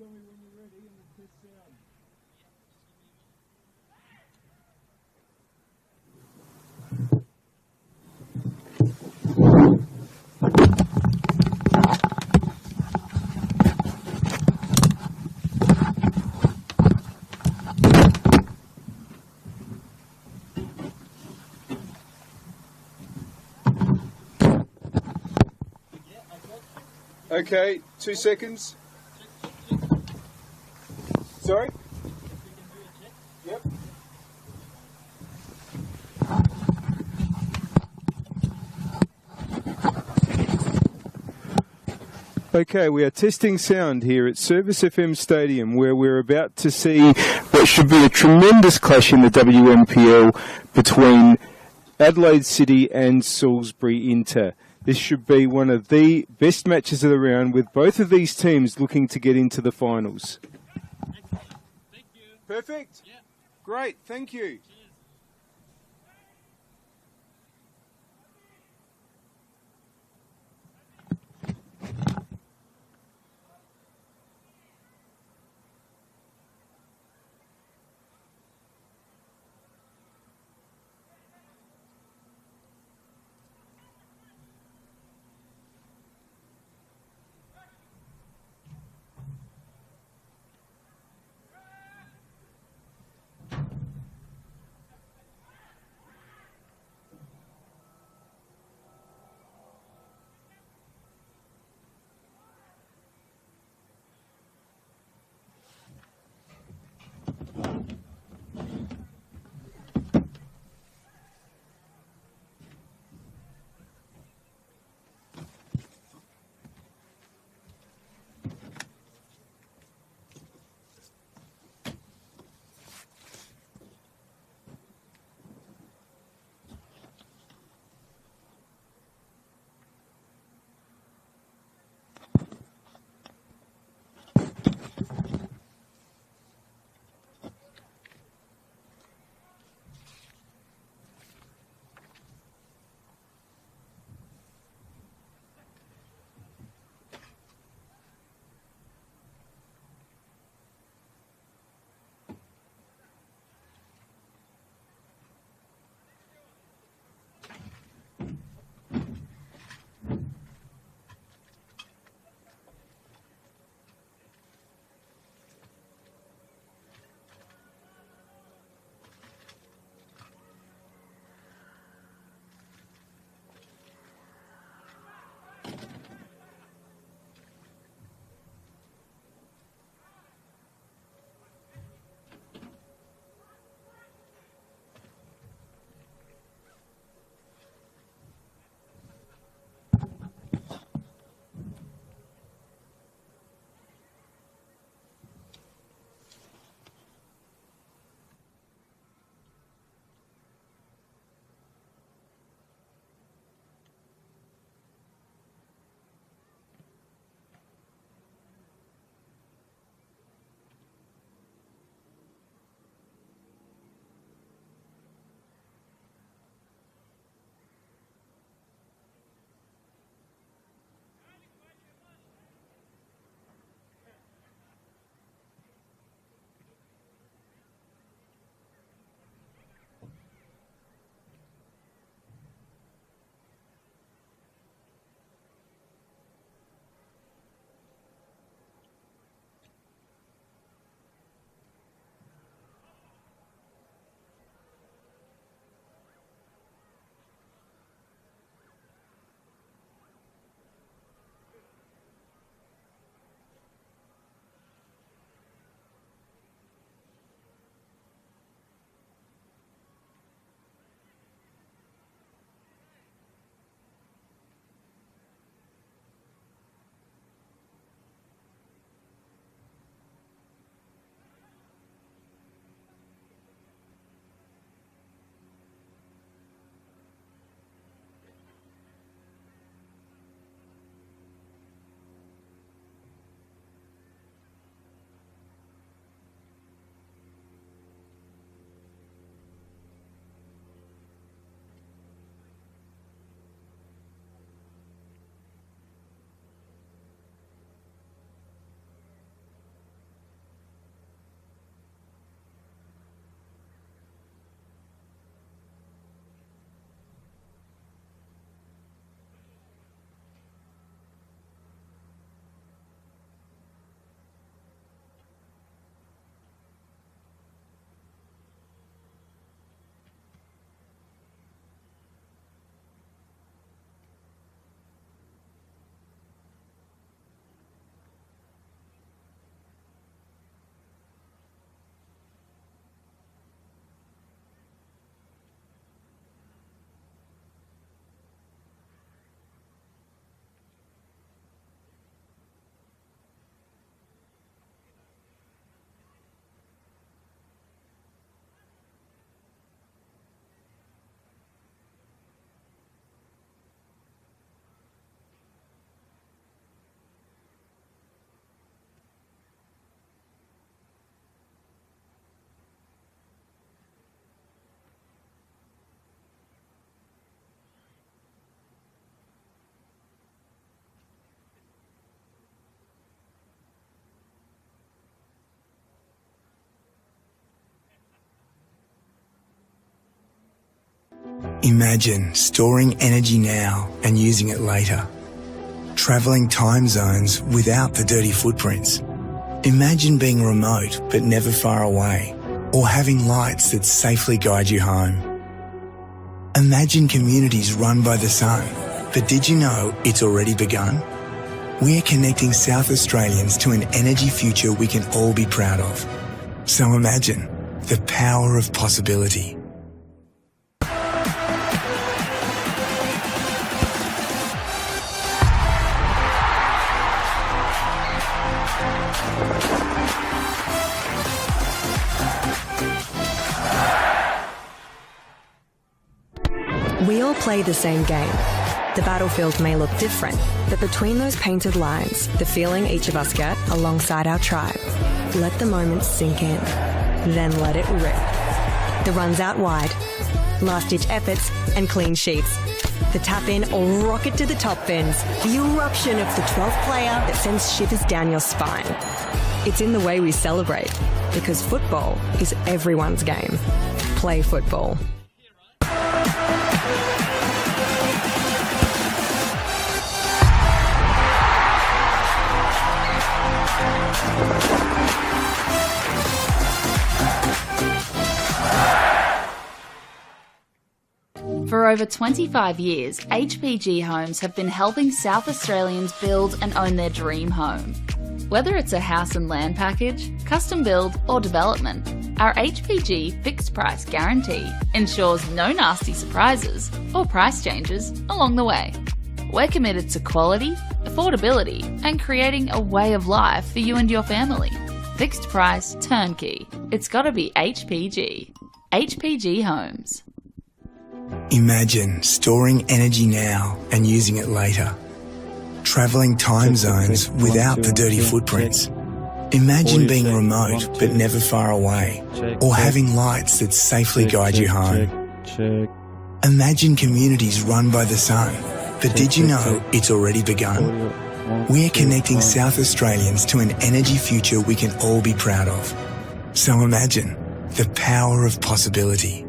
tell me when you're ready and we'll test sound. Okay, 2 seconds. Sorry? Yep. Okay, we are testing sound here at Service FM Stadium, where we're about to see what should be a tremendous clash in the WNPL between Adelaide City and Salisbury Inter. This should be one of the best matches of the round, with both of these teams looking to get into the finals. Excellent. Thank you. Perfect? Yeah. Great, thank you. Cheers. Imagine storing energy now and using it later. Travelling time zones without the dirty footprints. Imagine being remote but never far away, or having lights that safely guide you home. Imagine communities run by the sun, but did you know it's already begun? We're connecting South Australians to an energy future we can all be proud of. So imagine the power of possibility. We all play the same game. The battlefield may look different, but between those painted lines, the feeling each of us get alongside our tribe. Let the moment sink in, then let it rip. The runs out wide, last-ditch efforts and clean sheets. The tap-in or rocket to the top bins. The eruption of the 12th player that sends shivers down your spine. It's in the way we celebrate, because football is everyone's game. Play football. For over 25 years, HPG Homes have been helping South Australians build and own their dream home. Whether it's a house and land package, custom build or development, our HPG fixed price guarantee ensures no nasty surprises or price changes along the way. We're committed to quality, affordability and creating a way of life for you and your family. Fixed price turnkey. It's gotta be HPG. HPG Homes. Imagine storing energy now and using it later. Travelling time zones without the dirty footprints. Imagine being remote but never far away, or having lights that safely guide you home. Imagine communities run by the sun, but did you know it's already begun? We're connecting South Australians to an energy future we can all be proud of. So imagine the power of possibility.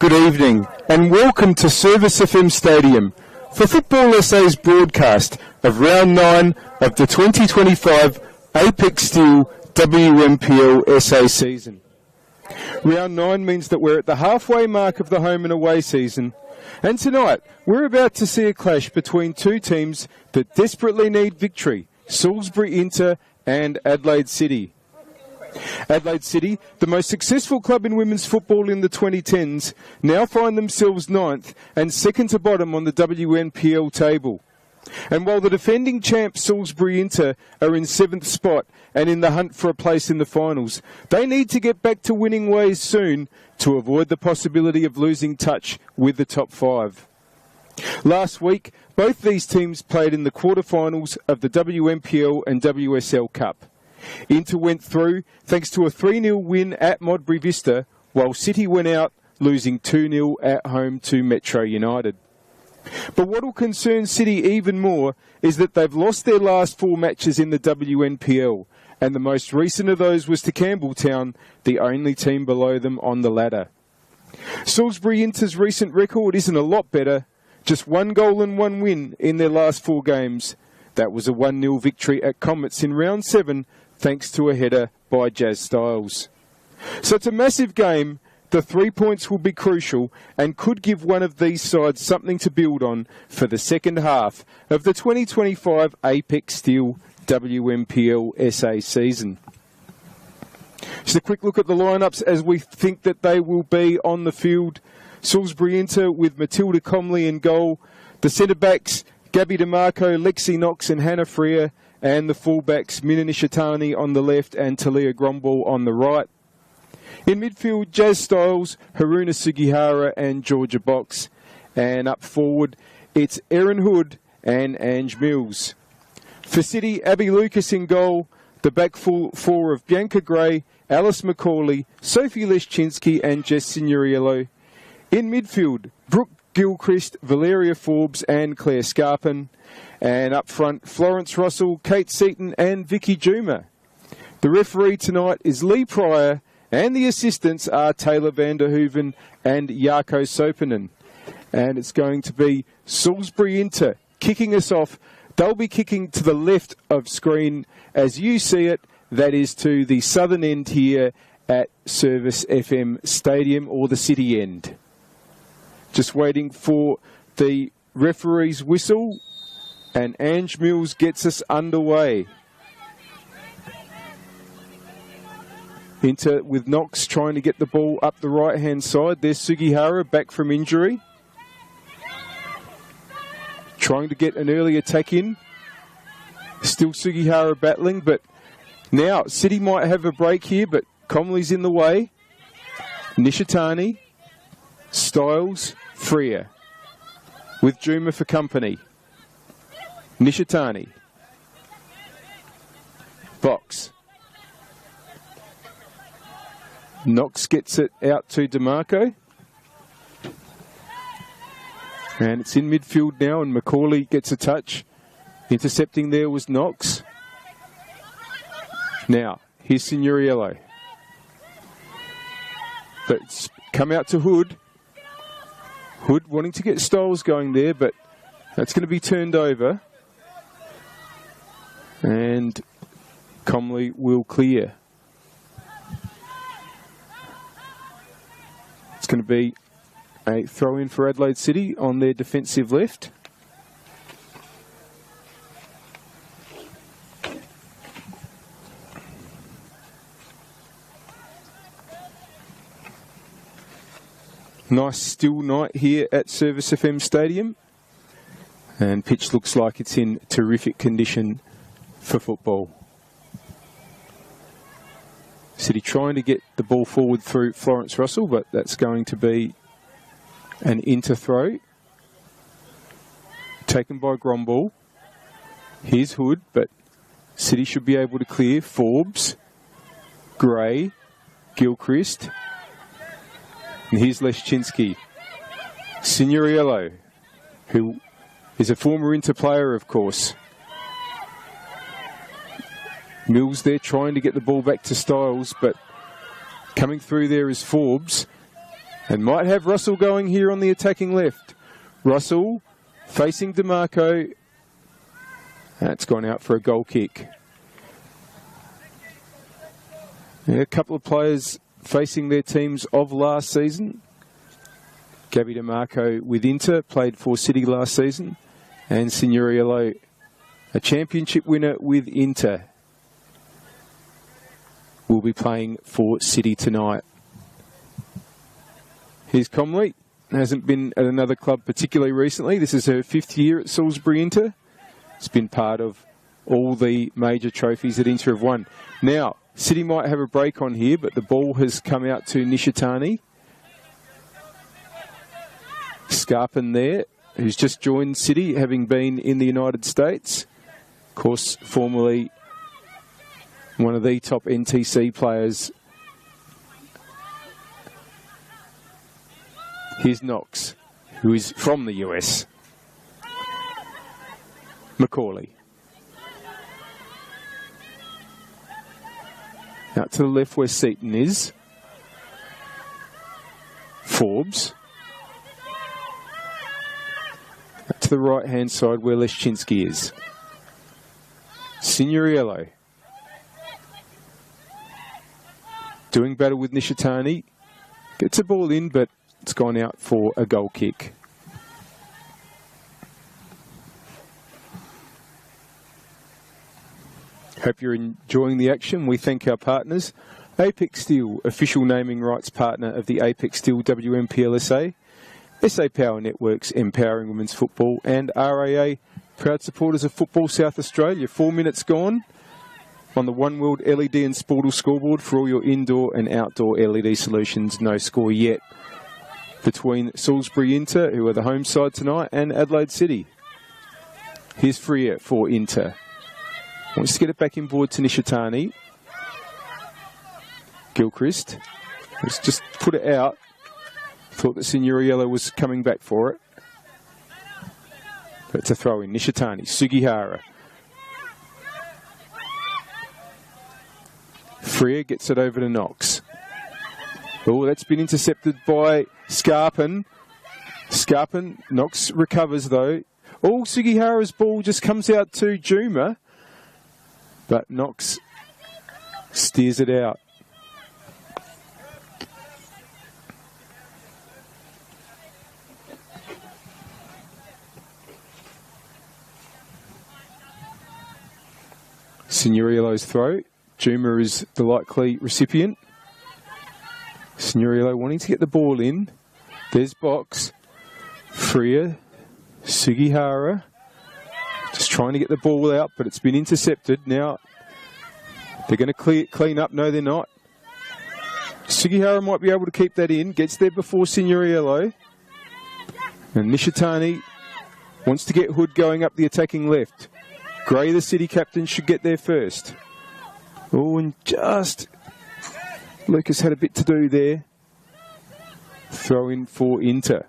Good evening and welcome to Service FM Stadium for Football SA's broadcast of Round 9 of the 2025 Apex Steel WNPLSA season. Round 9 means that we're at the halfway mark of the home and away season, and tonight we're about to see a clash between two teams that desperately need victory, Salisbury Inter and Adelaide City. Adelaide City, the most successful club in women's football in the 2010s, now find themselves 9th and second to bottom on the WNPL table. And while the defending champs Salisbury Inter are in 7th spot and in the hunt for a place in the finals, they need to get back to winning ways soon to avoid the possibility of losing touch with the top 5. Last week, both these teams played in the quarterfinals of the WNPL and WSL Cup. Inter went through thanks to a 3-0 win at Modbury Vista, while City went out losing 2-0 at home to Metro United. But what will concern City even more is that they've lost their last 4 matches in the WNPL, and the most recent of those was to Campbelltown, the only team below them on the ladder. Salisbury Inter's recent record isn't a lot better, just 1 goal and 1 win in their last 4 games. That was a 1-0 victory at Comets in round 7, thanks to a header by Jazz Styles. So it's a massive game. The 3 points will be crucial and could give one of these sides something to build on for the second half of the 2025 Apex Steel WNPLSA season. Just a quick look at the lineups as we think that they will be on the field. Salisbury Inter with Matilda Comley in goal. The centre-backs, Gabby DeMarco, Lexi Knox and Hannah Freer. And the full-backs, Mina Nishitani on the left and Talia Gromball on the right. In midfield, Jazz Styles, Haruna Sugihara and Georgia Box. And up forward, it's Erin Hood and Ange Mills. For City, Abby Lucas in goal. The back four of Bianca Gray, Alice McCauley, Sophie Leschinski and Jess Signoriello. In midfield, Brooke Gilchrist, Valeria Forbes and Claire Scarpin. And up front, Florence Russell, Kate Seaton and Vicky Juma. The referee tonight is Lee Pryor, and the assistants are Taylor Vanderhoeven and Jarko Sopinen. And it's going to be Salisbury Inter kicking us off. They'll be kicking to the left of screen as you see it. That is to the southern end here at Service FM Stadium, or the city end. Just waiting for the referee's whistle, and Ange Mills gets us underway. Inter with Knox trying to get the ball up the right-hand side. There's Sugihara back from injury. Trying to get an early attack in. Still Sugihara battling, but now City might have a break here, but Comley's in the way. Nishitani, Styles, Freer. With Juma for company. Nishitani. Box. Knox gets it out to DeMarco. And it's in midfield now, and McCauley gets a touch. Intercepting there was Knox. Now, here's Signoriello. But it's come out to Hood. Hood wanting to get Styles going there, but that's going to be turned over. And Comley will clear. It's going to be a throw-in for Adelaide City on their defensive left. Nice still night here at Service FM Stadium. And pitch looks like it's in terrific condition for football. City trying to get the ball forward through Florence Russell, but that's going to be an Inter throw. Taken by Gromball. Here's Hood, but City should be able to clear. Forbes, Gray, Gilchrist. And here's Leschinski. Signoriello, who is a former Inter player, of course. Mills there trying to get the ball back to Styles, but coming through there is Forbes. And might have Russell going here on the attacking left. Russell facing DeMarco. That's gone out for a goal kick. Yeah, a couple of players facing their teams of last season. Gabby DeMarco with Inter, played for City last season. And Signoriello, a championship winner with Inter, will be playing for City tonight. Here's Comley. Hasn't been at another club particularly recently. This is her 5th year at Salisbury Inter. It's been part of all the major trophies that Inter have won. Now, City might have a break on here, but the ball has come out to Nishitani. Scarpin there, who's just joined City, having been in the United States. Of course, formerly one of the top NTC players. Here's Knox, who is from the US. Macaulay. Out to the left where Seaton is. Forbes. Out to the right-hand side where Leszczynski is. Signoriello. Doing battle with Nishitani. Gets a ball in, but it's gone out for a goal kick. Hope you're enjoying the action. We thank our partners. Apex Steel, official naming rights partner of the Apex Steel WNPLSA. SA Power Networks, empowering women's football. And RAA, proud supporters of Football South Australia. 4 minutes gone on the One World LED and Sportal scoreboard for all your indoor and outdoor LED solutions. No score yet between Salisbury Inter, who are the home side tonight, and Adelaide City. Here's Freer for Inter. Wants to get it back inboard to Nishitani. Gilchrist. Let's just put it out. Thought that Signoriello was coming back for it. But it's a throw in. Nishitani. Sugihara. Freer gets it over to Knox. Oh, that's been intercepted by Scarpin. Scarpin. Knox recovers though. Oh, Sugihara's ball just comes out to Juma. But Knox steers it out. Signoriello's throw. Juma is the likely recipient. Signoriello wanting to get the ball in. There's Box. Freer. Sugihara. Just trying to get the ball out, but it's been intercepted. Now, they're going to clean up. No, they're not. Sugihara might be able to keep that in. Gets there before Signoriello. And Nishitani wants to get Hood going up the attacking left. Gray, the City captain, should get there first. Oh, and just Lucas had a bit to do there. Throw in for Inter.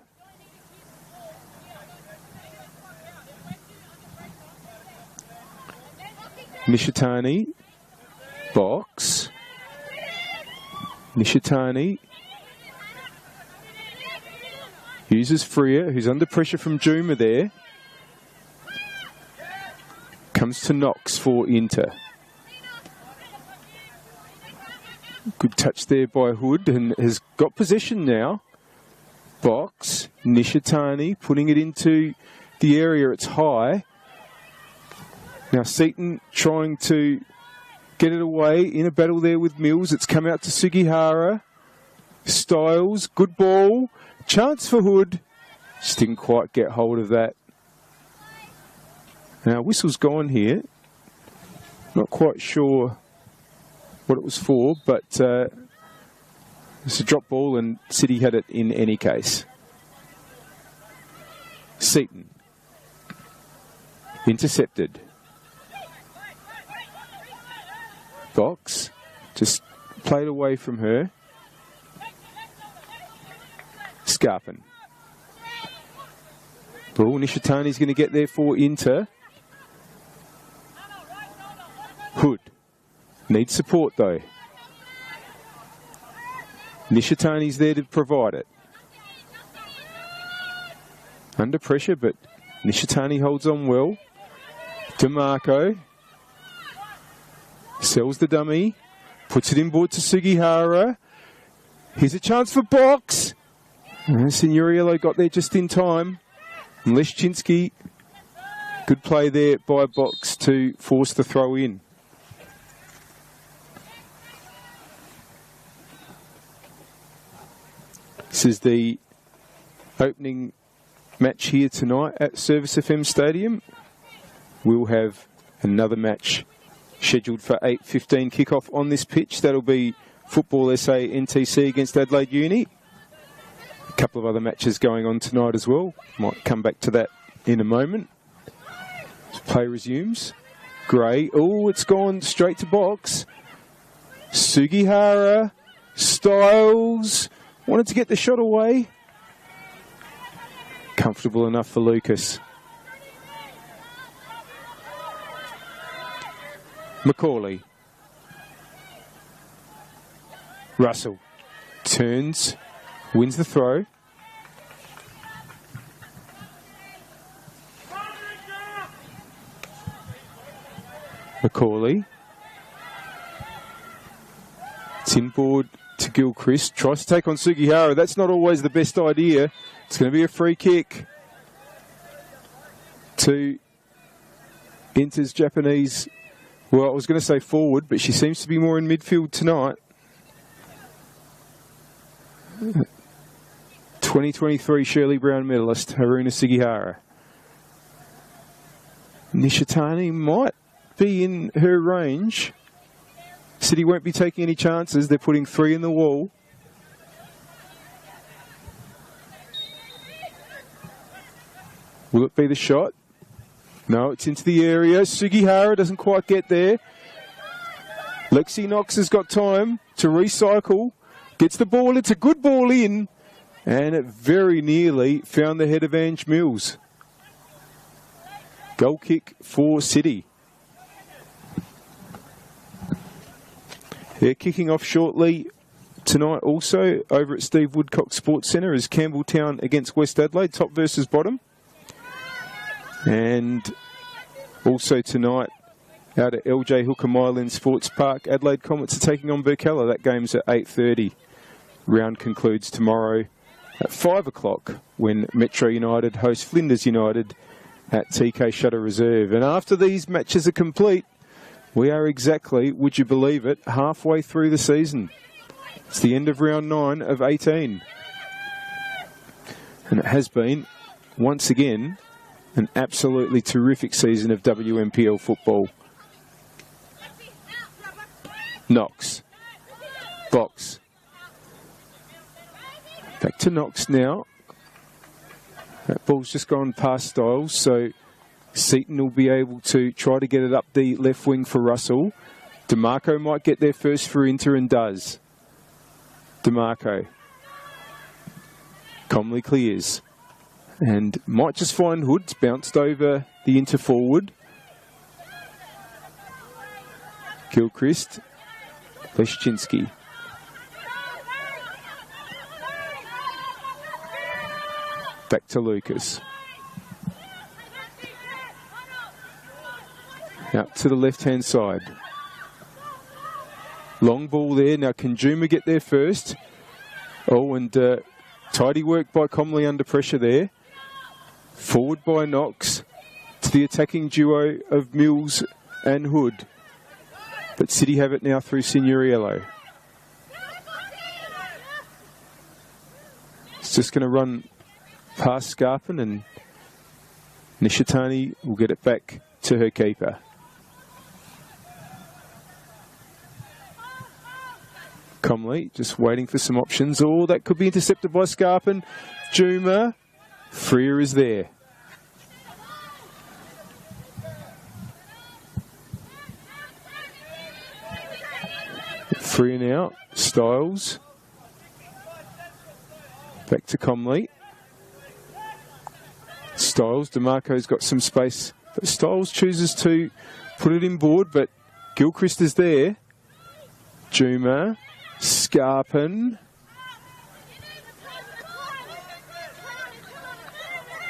Nishitani. Box. Nishitani. Uses Freer, who's under pressure from Juma there. Comes to Knox for Inter. Good touch there by Hood and has got possession now. Box. Nishitani putting it into the area. It's high. Now Seaton trying to get it away in a battle there with Mills. It's come out to Sugihara. Styles, good ball. Chance for Hood. Just didn't quite get hold of that. Now whistle's gone here. Not quite sure what it was for, but it's a drop ball and City had it in any case. Seaton. Intercepted. Box. Just played away from her. Scarpin. Ball. Nishitani's going to get there for Inter. Hood. Needs support though. Nishitani's there to provide it. Under pressure, but Nishitani holds on well. DeMarco. Sells the dummy. Puts it inboard to Sugihara. Here's a chance for Box. Signoriello got there just in time. And Leszczynski. Good play there by Box to force the throw in. This is the opening match here tonight at Service FM Stadium. we'll have another match scheduled for 8:15 kickoff on this pitch. That'll be Football SA NTC against Adelaide Uni. A couple of other matches going on tonight as well. Might come back to that in a moment. Play resumes. Gray. Oh, it's gone straight to box. Sugihara. Styles. Wanted to get the shot away. Comfortable enough for Lucas. Macaulay. Russell turns, wins the throw. Macaulay. It's inboard to Gilchrist. Tries to take on Sugihara. That's not always the best idea. It's going to be a free kick to Inter's Japanese. Well, I was going to say forward, but she seems to be more in midfield tonight. 2023 Shirley Brown medalist, Haruna Sugihara. Nishitani might be in her range. City won't be taking any chances. They're putting 3 in the wall. Will it be the shot? No, it's into the area. Sugihara doesn't quite get there. Lexi Knox has got time to recycle. Gets the ball. It's a good ball in. And it very nearly found the head of Ange Mills. Goal kick for City. They're kicking off shortly tonight also over at Steve Woodcock Sports Centre as Campbelltown against West Adelaide, top versus bottom. And also tonight out at LJ Hooker Myland Sports Park, Adelaide Comets are taking on Burkella. That game's at 8:30. Round concludes tomorrow at 5 o'clock when Metro United host Flinders United at TK Shutter Reserve. And after these matches are complete, we are exactly, would you believe it, halfway through the season. It's the end of round 9 of 18. And it has been, once again, an absolutely terrific season of WMPL football. Knox. Box. Back to Knox now. That ball's just gone past Styles, so Seaton will be able to try to get it up the left wing for Russell. DeMarco might get there first for Inter and does. DeMarco. Comley clears. And might just find Hoods, bounced over the Inter forward. Gilchrist. Leszczynski. Back to Lucas. Out to the left-hand side. Long ball there. Now, can Juma get there first? Oh, and tidy work by Comley under pressure there. Forward by Knox to the attacking duo of Mills and Hood. But City have it now through Signoriello. It's just going to run past Scarpin, and Nishitani will get it back to her keeper. Comley just waiting for some options. Oh, that could be intercepted by Scarpin. Juma. Freer is there. Freer now. Styles. Back to Comley. Styles. DeMarco's got some space. But Styles chooses to put it inboard, but Gilchrist is there. Juma. Scarpin.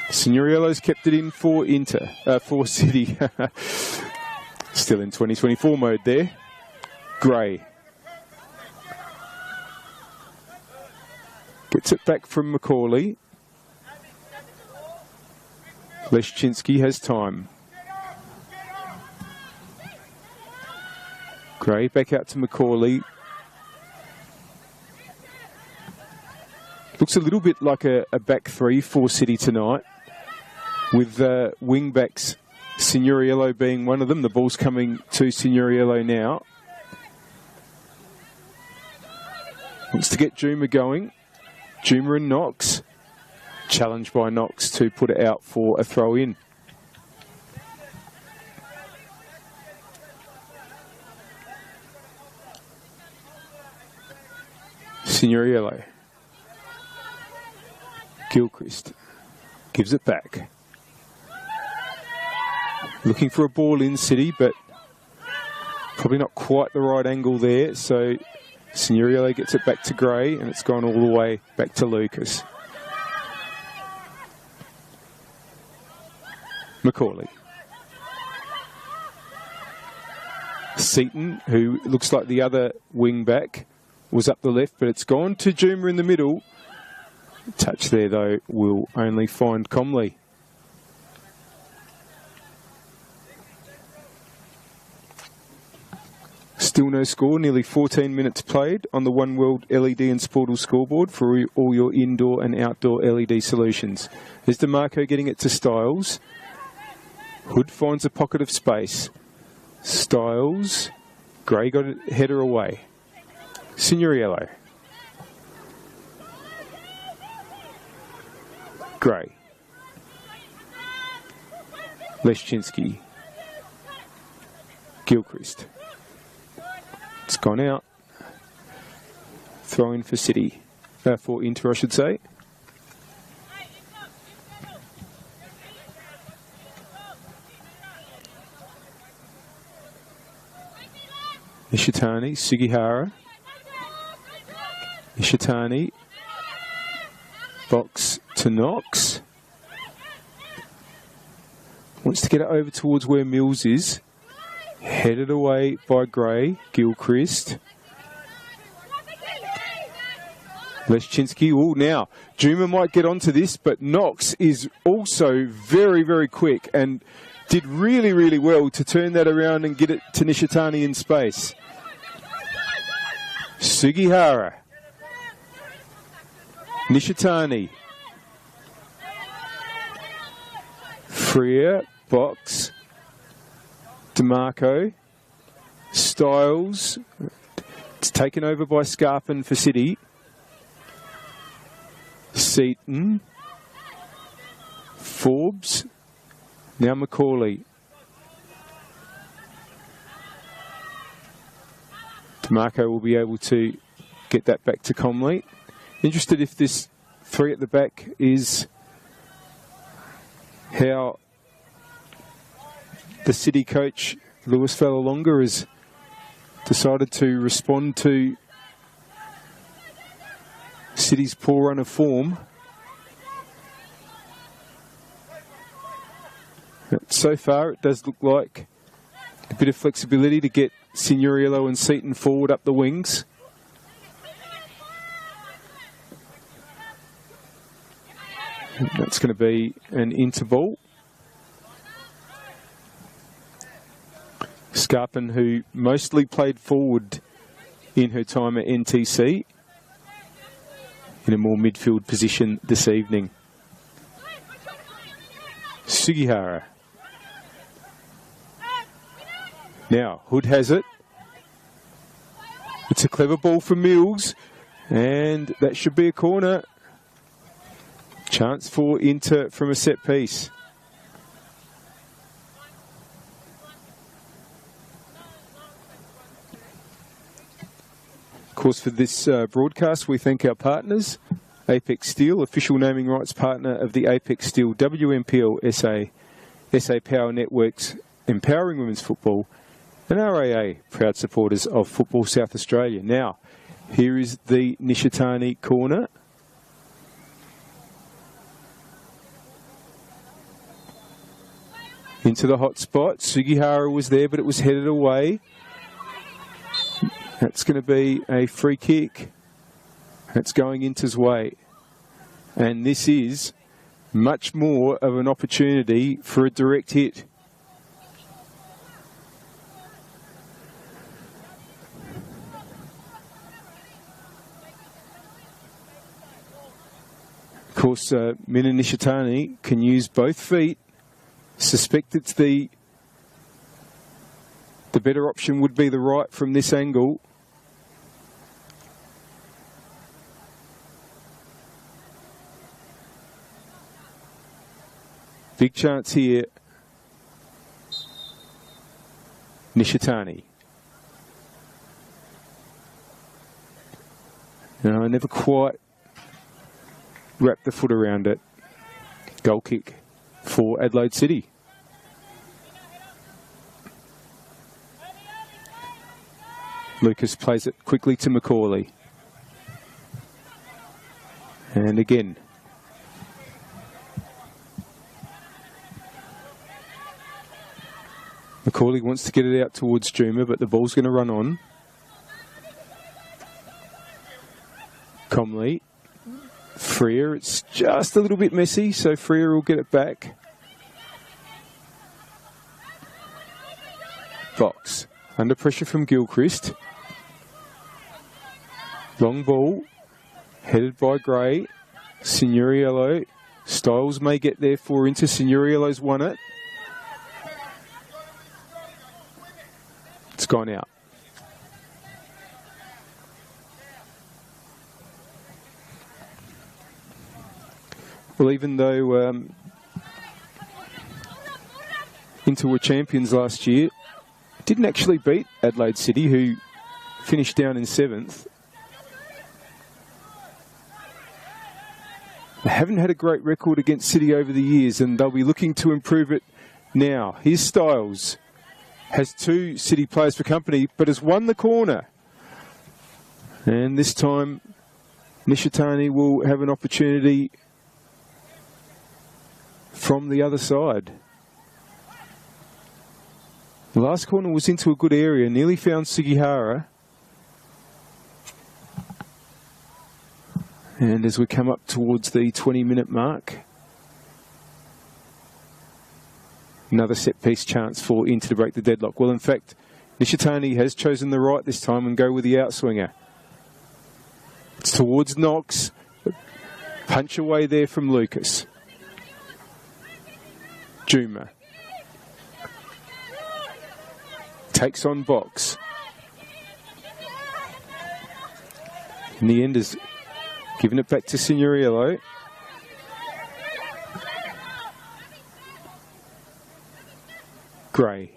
Signoriello's kept it in for for City. Still in 2024 mode there. Gray. Gets it back from Macaulay. Leszczynski has time. Gray back out to Macaulay. Looks a little bit like a back three for City tonight, with wing backs Signoriello being one of them. The ball's coming to Signoriello now. Wants to get Juma going. Juma and Knox. Challenged by Knox to put it out for a throw in. Signoriello. Gilchrist gives it back. Looking for a ball in City, but probably not quite the right angle there. So Signoriello gets it back to Gray, and it's gone all the way back to Lucas. Macaulay. Seaton, who looks like the other wing back, was up the left, but it's gone to Juma in the middle. Touch there, though, will only find Comley. Still no score, nearly 14 minutes played on the One World LED and Sportal scoreboard for all your indoor and outdoor LED solutions. There's DeMarco getting it to Styles. Hood finds a pocket of space. Styles. Gray got a header away. Signoriello. Gray. Leszczynski. Gilchrist. It's gone out. Throw in for City. For Inter, I should say. Ishitani, Sugihara. Ishitani. Box to Knox. Wants to get it over towards where Mills is. Headed away by Gray. Gilchrist. Leszczynski. Oh, now Juma might get onto this, but Knox is also very, very quick and did really, really well to turn that around and get it to Nishitani in space. Sugihara. Nishitani. Freer. Box. DeMarco. Styles. It's taken over by Scarpin for City. Seaton. Forbes. Now Macaulay. DeMarco will be able to get that back to Comley. Interested if this three at the back is how the City coach, Lewis Falalonga, has decided to respond to City's poor run of form. So far, it does look like a bit of flexibility to get Signoriello and Seaton forward up the wings. And that's going to be an interball. Scarpin, who mostly played forward in her time at NTC, in a more midfield position this evening. Sugihara. Now, Hood has it. It's a clever ball for Mills, and that should be a corner. Chance for Inter from a set piece. Of course, for this broadcast, we thank our partners. Apex Steel, official naming rights partner of the Apex Steel WNPLSA, SA Power Networks, empowering women's football, and RAA, proud supporters of Football South Australia. Now, here is the Nishitani corner. Into the hot spot. Sugihara was there, but it was headed away. That's going to be a free kick. That's going Inter's way. And this is much more of an opportunity for a direct hit. Of course, Mina Nishitani can use both feet. suspect it's the better option would be the right from this angle. Big chance here. Nishitani. No, I never quite wrapped the foot around it. Goal kick for Adelaide City. Lucas plays it quickly to Macaulay. And again. Macaulay wants to get it out towards Juma, but the ball's going to run on. Comley. Freer, it's just a little bit messy, so Freer will get it back. Box. Under pressure from Gilchrist. Long ball. Headed by Gray. Signoriello. Styles may get there for Inter. Signoriello's won it. It's gone out. Well, even though Inter were champions last year, didn't actually beat Adelaide City, who finished down in 7th. They haven't had a great record against City over the years, and they'll be looking to improve it now. Here's Styles. Has 2 City players for company, but has won the corner. And this time, Nishitani will have an opportunity from the other side. The last corner was into a good area, nearly found Sugihara. And as we come up towards the 20-minute mark, another set-piece chance for Inter to break the deadlock. Well, in fact, Nishitani has chosen the right this time and go with the outswinger. It's towards Knox. Punch away there from Lucas. Juma. Takes on Box. In the end, is giving it back to Signoriello. Gray.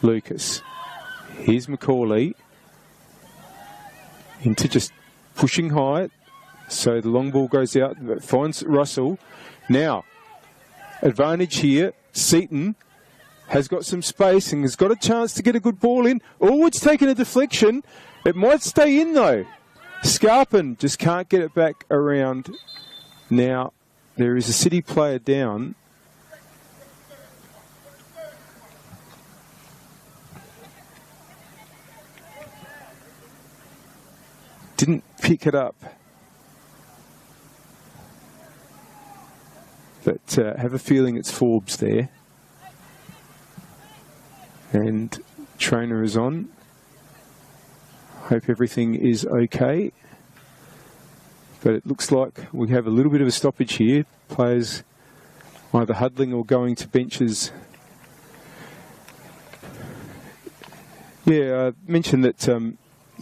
Lucas. Here's Macaulay. Into just pushing high. So the long ball goes out. Finds Russell. Now, advantage here. Seaton has got some space and has got a chance to get a good ball in. Oh, it's taken a deflection. It might stay in though. Scarpin just can't get it back around. Now, there is a City player down. Didn't pick it up. But have a feeling it's Forbes there. And trainer is on. Hope everything is okay. But it looks like we have a little bit of a stoppage here. Players either huddling or going to benches. Yeah, I mentioned that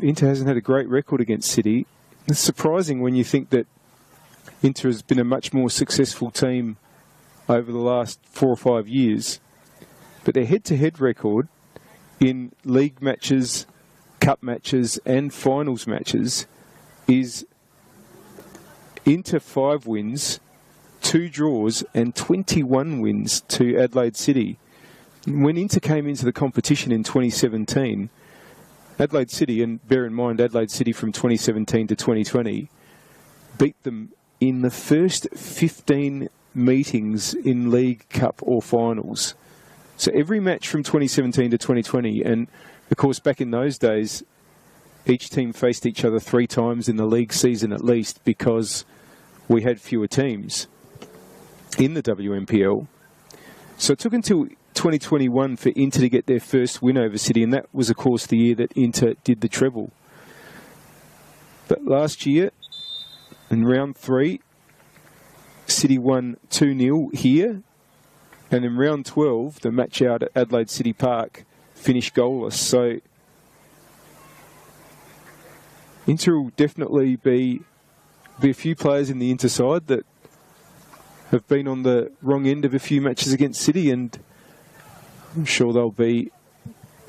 Inter hasn't had a great record against City. It's surprising when you think that Inter has been a much more successful team over the last 4 or 5 years. But their head-to-head record in league matches, cup matches and finals matches is Inter 5 wins, 2 draws and 21 wins to Adelaide City. When Inter came into the competition in 2017, Adelaide City, and bear in mind Adelaide City from 2017 to 2020, beat them in the first 15 meetings in league, cup or finals. So every match from 2017 to 2020, and of course back in those days, each team faced each other 3 times in the league season at least because we had fewer teams in the WNPL. So it took until 2021 for Inter to get their first win over City, and that was of course the year that Inter did the treble. But last year, in round 3, City won 2-0 here. And in round 12, the match out at Adelaide City Park finished goalless. So Inter will definitely be a few players in the Inter side that have been on the wrong end of a few matches against City, and I'm sure they'll be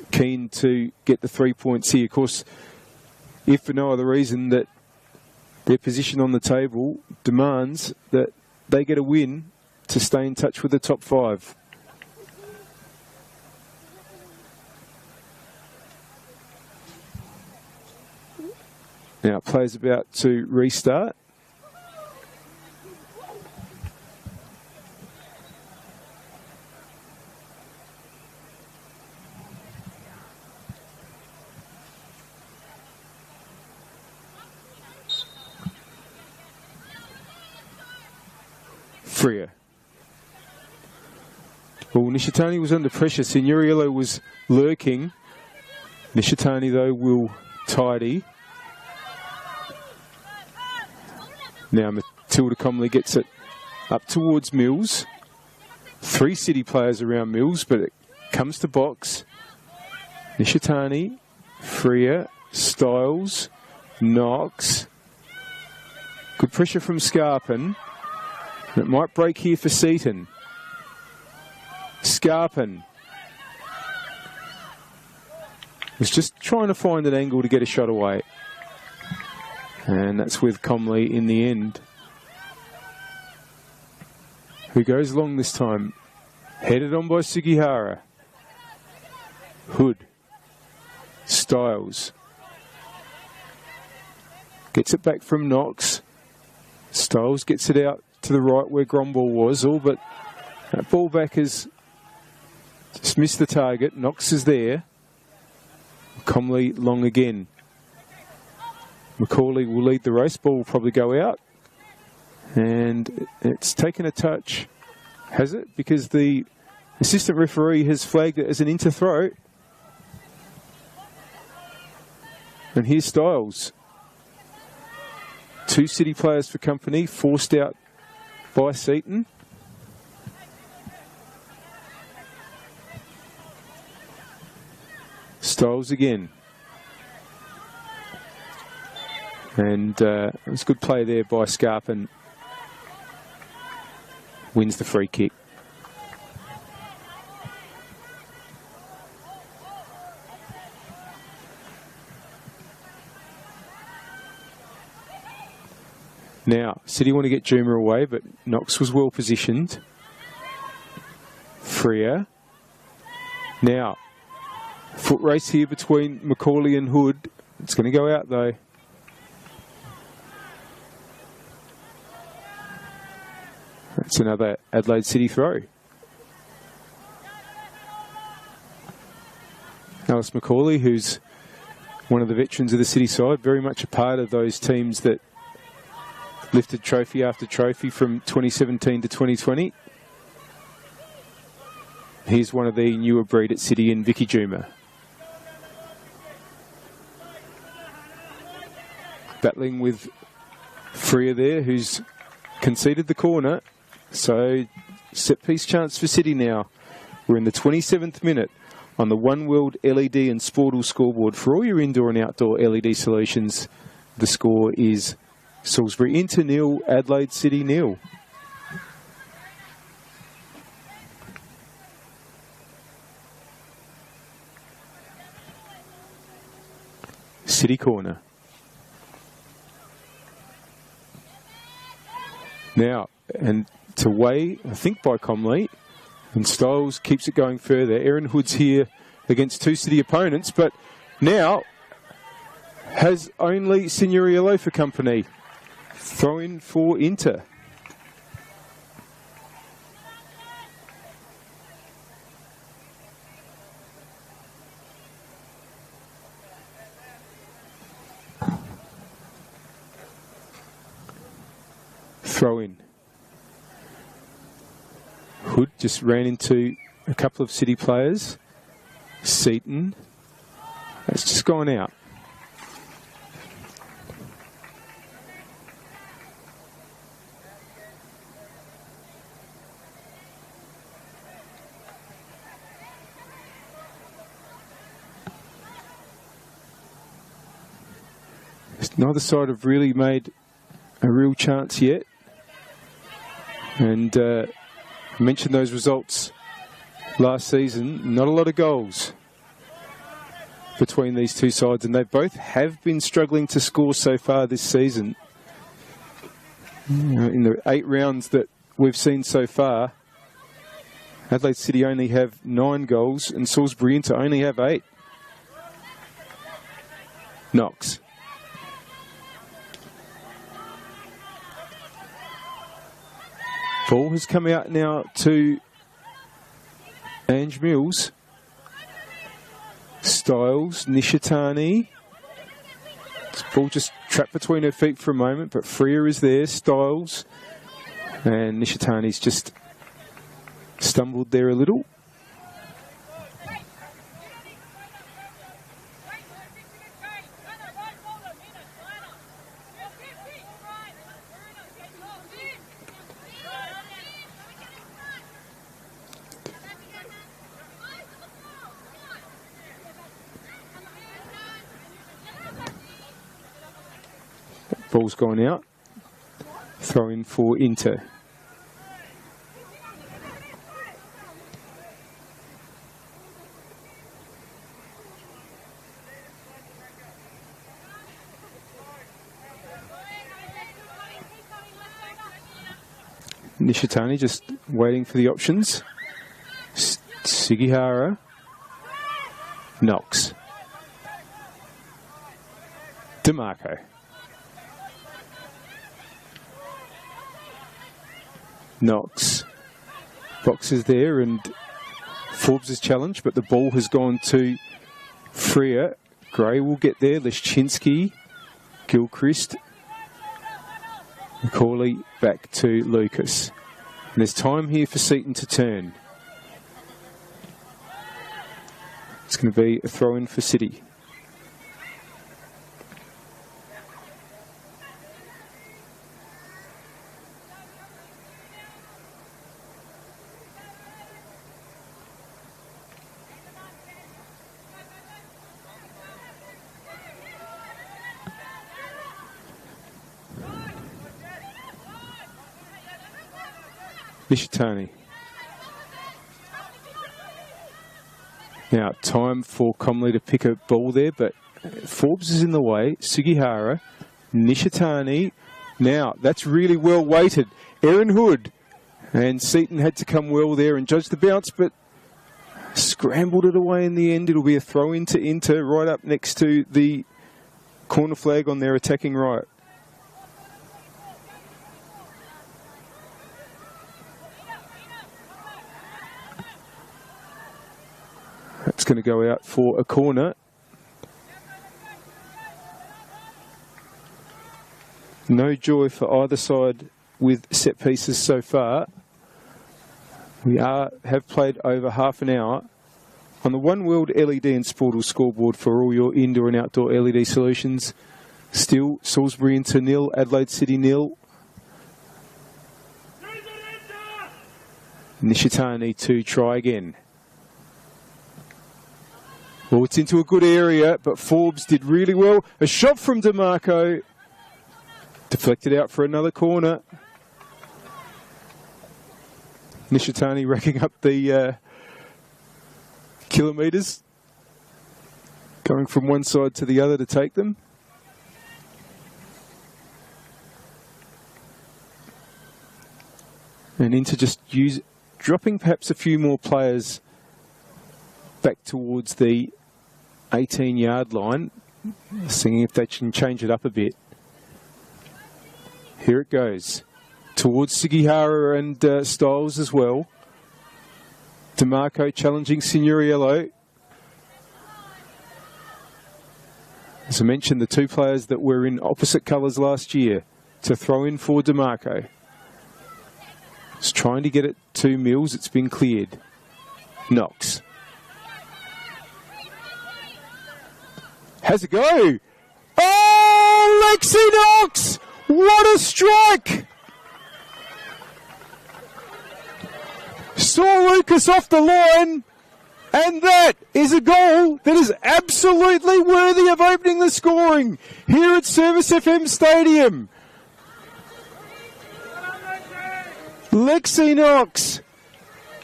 keen to get the 3 points here. Of course, if for no other reason that their position on the table demands that they get a win to stay in touch with the top 5. Now, players about to restart. Freer. Well, Nishitani was under pressure. Signoriello was lurking. Nishitani, though, will tidy. Now Matilda Comley gets it up towards Mills. 3 City players around Mills, but it comes to box. Nishitani, Freer, Styles, Knox. Good pressure from Scarpin. It might break here for Seaton. Scarpin was just trying to find an angle to get a shot away. And that's with Comley in the end. Who goes long this time? Headed on by Sugihara. Hood. Styles. Gets it back from Knox. Styles gets it out to the right where Gromball was. All but that ball back has just missed the target. Knox is there. Comley long again. McCauley will lead the race. Ball will probably go out. And it's taken a touch. Has it? Because the assistant referee has flagged it as an Inter throw. And here's Styles. 2 City players for company, forced out by Seaton. Styles again. And it was a good play there by Scarpin. Wins the free kick. Now, City want to get Juma away, but Knox was well positioned. Freer. Now, foot race here between McCauley and Hood. It's going to go out though. That's another Adelaide City throw. Alice McCauley, who's one of the veterans of the City side, very much a part of those teams that lifted trophy after trophy from 2017 to 2020. Here's one of the newer breed at City in Vicky Juma. Battling with Freer there, who's conceded the corner. So, set piece chance for City now. We're in the 27th minute on the One World LED and Sportal scoreboard. For all your indoor and outdoor LED solutions, the score is Salisbury Inter 0, Adelaide City 0. City corner. Now, and to Way, I think by Comley, and Styles keeps it going further. Aaron Hood's here against 2 City opponents, but now has only Signoriello for company. Throw in for Inter. Throw in. Hood just ran into a couple of City players. Seaton. That's just gone out. Neither side have really made a real chance yet. And I mentioned those results last season. Not a lot of goals between these two sides, and they both have been struggling to score so far this season. In the 8 rounds that we've seen so far, Adelaide City only have 9 goals and Salisbury Inter only have 8. Knox. Ball has come out now to Ange Mills. Styles, Nishitani. Ball just trapped between her feet for a moment, but Freya is there. Styles. And Nishitani's just stumbled there a little. Ball's gone out. Throw in for Inter. Nishitani just waiting for the options. Sugihara. Knox. DeMarco. Knox. Box is there and Forbes is challenged, but the ball has gone to Freya. Gray will get there. Leszczynski. Gilchrist. McCauley back to Lucas. And there's time here for Seaton to turn. It's going to be a throw-in for City. Nishitani. Now, time for Comley to pick a ball there, but Forbes is in the way. Sugihara, Nishitani. Now, that's really well weighted. Erin Hood. And Seaton had to come well there and judge the bounce, but scrambled it away in the end. It'll be a throw into Inter right up next to the corner flag on their attacking right. That's going to go out for a corner. No joy for either side with set pieces so far. We have played over half an hour. On the One World LED and Sportal scoreboard for all your indoor and outdoor LED solutions, still Salisbury Inter 0, Adelaide City 0. Nishitani to try again. Well, it's into a good area, but Forbes did really well. A shot from DeMarco. Deflected out for another corner. Nishitani racking up the kilometres. Going from one side to the other to take them. And into just dropping perhaps a few more players back towards the 18-yard line, seeing if they can change it up a bit. Here it goes. Towards Sugihara and Styles as well. DeMarco challenging Signoriello. As I mentioned, the two players that were in opposite colours last year to throw in for DeMarco. He's trying to get it to Mills. It's been cleared. Knox. Has a go. Oh, Lexi Knox! What a strike! Saw Lucas off the line. And that is a goal that is absolutely worthy of opening the scoring here at Service FM Stadium. Lexi Knox,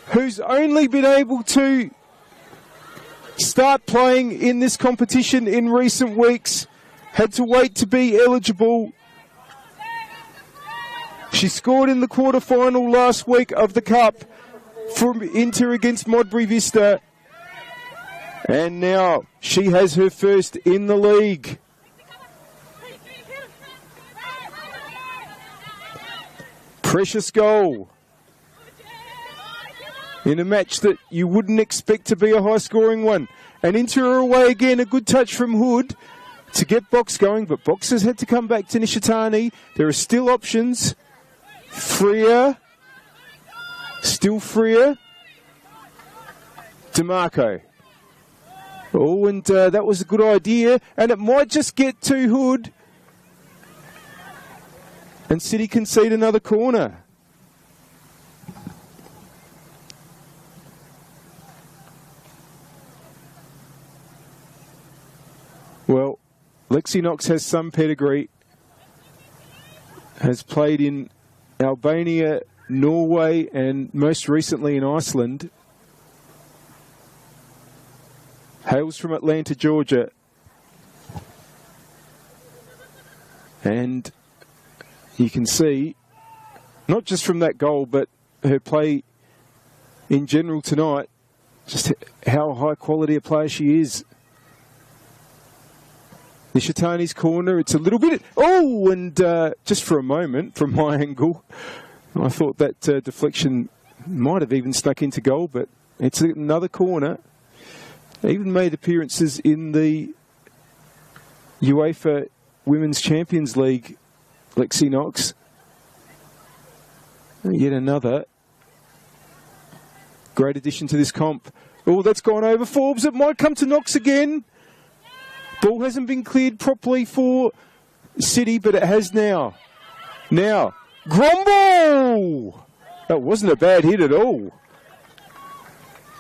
who's only been able to start playing in this competition in recent weeks, had to wait to be eligible. She scored in the quarter-final last week of the Cup from Inter against Modbury Vista. And now she has her first in the league. Precious goal in a match that you wouldn't expect to be a high-scoring one. And Inter are away again. A good touch from Hood to get Box going, but Box has had to come back to Nishitani. There are still options. Freer. Still Freer. DeMarco. Oh, and that was a good idea. And it might just get to Hood. And City concede another corner. Well, Lexi Knox has some pedigree. Has played in Albania, Norway, and most recently in Iceland. Hails from Atlanta, Georgia. And you can see, not just from that goal, but her play in general tonight, just how high quality a player she is. Nishitani's corner, it's a little bit... Oh, and just for a moment, from my angle, I thought that deflection might have even stuck into goal, but it's another corner. Even made appearances in the UEFA Women's Champions League, Lexi Knox. Yet another great addition to this comp. Oh, that's gone over Forbes. It might come to Knox again. Ball hasn't been cleared properly for City, but it has now. Now, Gromble! That wasn't a bad hit at all.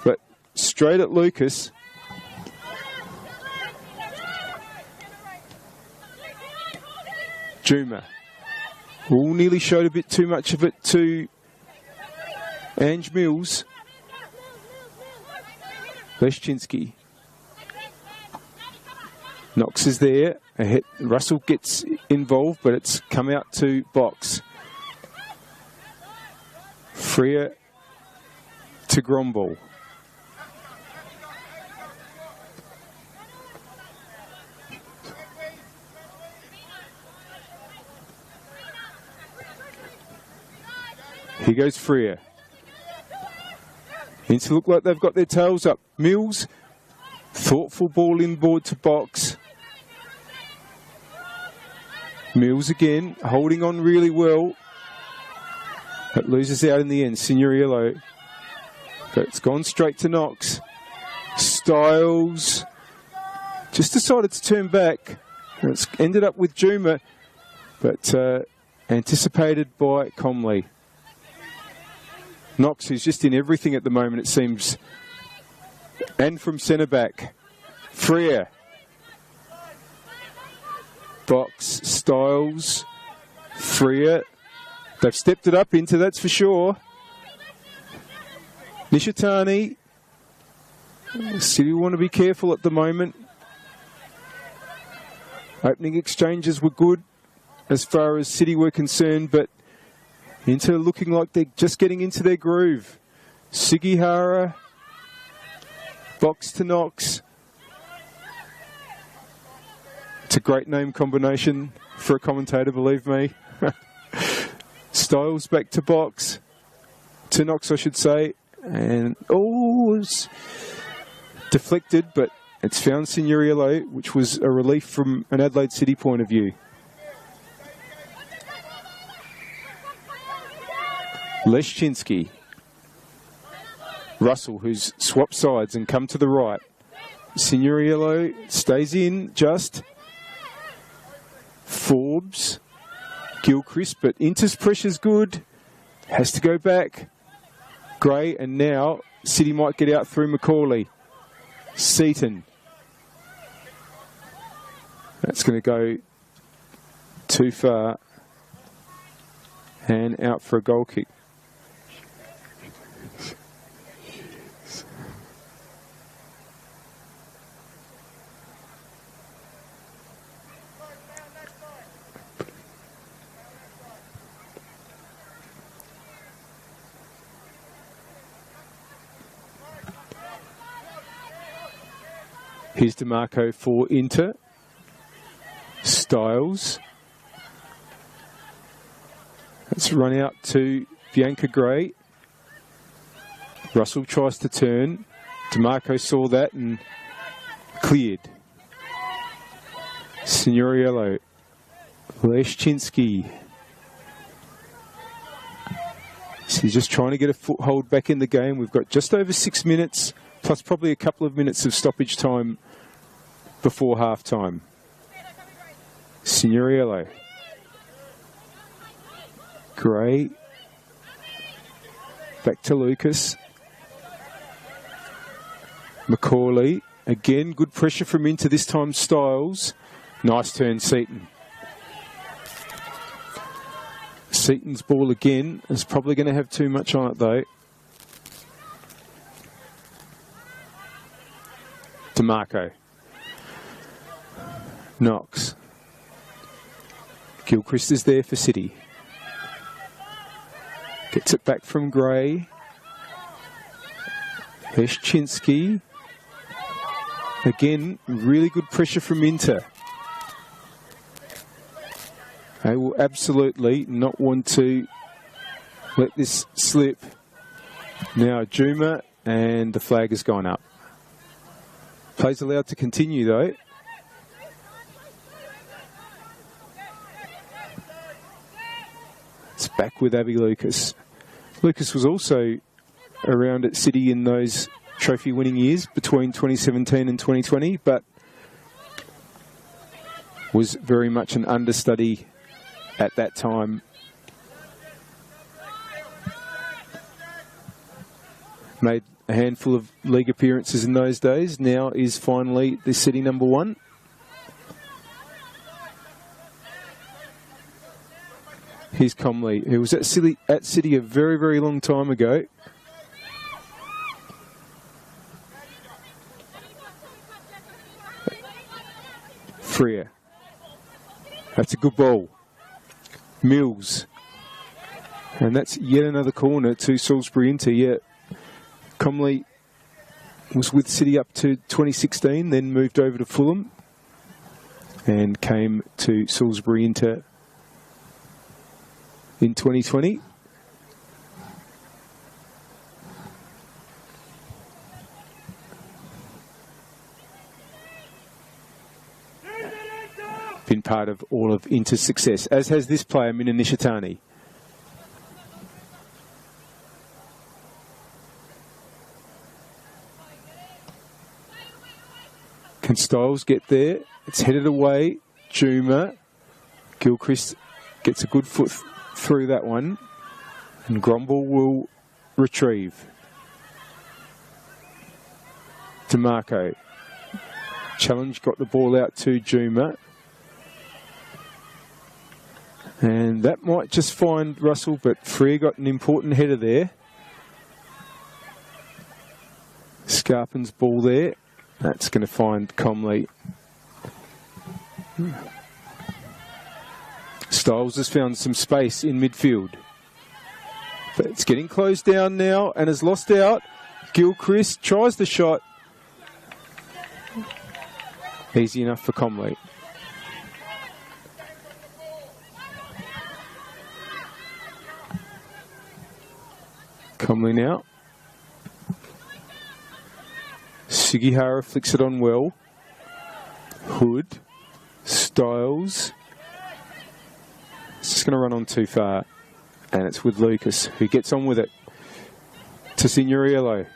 But straight at Lucas. Juma. Oh, nearly showed a bit too much of it to Ange Mills. Leszczynski. Knox is there. Russell gets involved, but it's come out to Box. Freer to Gromble. Here goes Freer. Needs to look like they've got their tails up. Mills, thoughtful ball inboard to Box. Mills again, holding on really well. But loses out in the end, Signoriello. But it's gone straight to Knox. Styles just decided to turn back. And it's ended up with Juma, but anticipated by Comley. Knox, who's just in everything at the moment, it seems. And from centre back. Freer. Box, Styles, Freer. They've stepped it up into, that's for sure. Nishitani. City want to be careful at the moment. Opening exchanges were good as far as City were concerned, but Inter looking like they're just getting into their groove. Sugihara. Box to Knox. It's a great name combination for a commentator, believe me. Styles back to Box. To Knox, I should say. And, oh, it's deflected, but it's found Signoriello, which was a relief from an Adelaide City point of view. Leszczynski. Russell, who's swapped sides and come to the right. Signoriello stays in just. Forbes. Gilchrist, but Inter's pressure's good. Has to go back. Gray, and now City might get out through Macaulay. Seaton. That's going to go too far. And out for a goal kick. Here's DeMarco for Inter. Styles. Let's run out to Bianca Gray. Russell tries to turn. DeMarco saw that and cleared. Signoriello. Leszczynski. So he's just trying to get a foothold back in the game. We've got just over 6 minutes, plus probably a couple of minutes of stoppage time before half time. Signoriello. Gray. Back to Lucas. Macaulay. Again, good pressure from Inter, this time Styles. Nice turn, Seaton. Seaton's ball again. Is probably going to have too much on it, though. DeMarco. Knox. Gilchrist is there for City. Gets it back from Gray. Leszczynski. Again, really good pressure from Inter. They will absolutely not want to let this slip. Now Juma, and the flag has gone up. Play's allowed to continue though. It's back with Abby Lucas. Lucas was also around at City in those trophy winning years between 2017 and 2020, but was very much an understudy at that time. Made a handful of league appearances in those days. Now is finally the City number one. Here's Comley, who was at City a very, very long time ago. Freer. That's a good ball. Mills. And that's yet another corner to Salisbury Inter. Yeah. Comley was with City up to 2016, then moved over to Fulham and came to Salisbury Inter in 2020. Been part of all of Inter's success, as has this player, Mina Nishitani. Can Styles get there? It's headed away. Juma. Gilchrist gets a good foot through that one. And Gromble will retrieve. DeMarco. Challenge got the ball out to Juma. And that might just find Russell, but Freer got an important header there. Scarpin's ball there. That's going to find Comley. Styles has found some space in midfield. But it's getting closed down now and has lost out. Gilchrist tries the shot. Easy enough for Comley. Comley now. Sugihara flicks it on well. Hood. Styles. It's just going to run on too far. And it's with Lucas, who gets on with it. To Signoriello.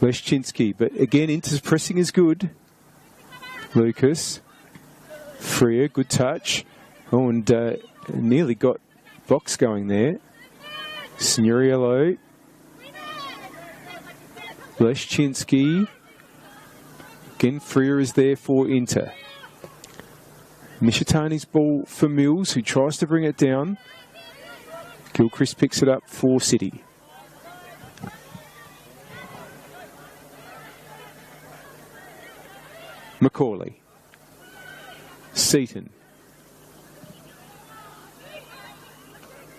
Leszczynski. But again, Inter's pressing is good. Lucas. Freer, good touch. Oh, and nearly got box going there. Signoriello. Leszczynski. Again, Freer is there for Inter. Nishitani's ball for Mills, who tries to bring it down. Gilchrist picks it up for City. Macaulay. Seaton.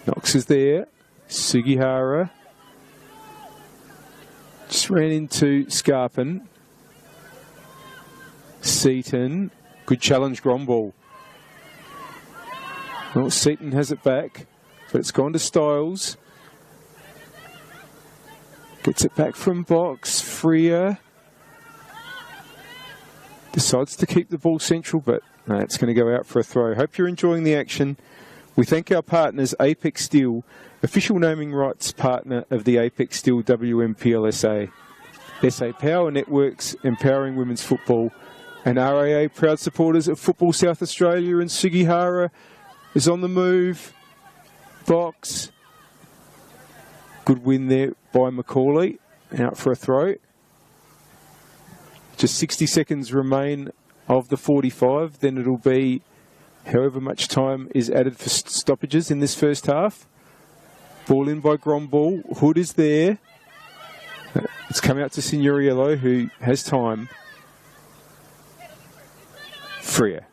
Knox is there. Sugihara. Just ran into Scarpin. Seaton. Good challenge, Gromball. Well, Seaton has it back, but it's gone to Styles. Gets it back from box. Freer. Decides to keep the ball central, but no, it's going to go out for a throw. Hope you're enjoying the action. We thank our partners, Apex Steel, official naming rights partner of the Apex Steel WMPLSA. SA Power Networks, empowering women's football. And RAA, proud supporters of Football South Australia. And Sugihara is on the move. Box. Good win there by Macaulay. Out for a throw. Just 60 seconds remain of the 45. Then it'll be however much time is added for stoppages in this first half. Ball in by Gromball. Hood is there. It's come out to Signoriello, who has time. Freer.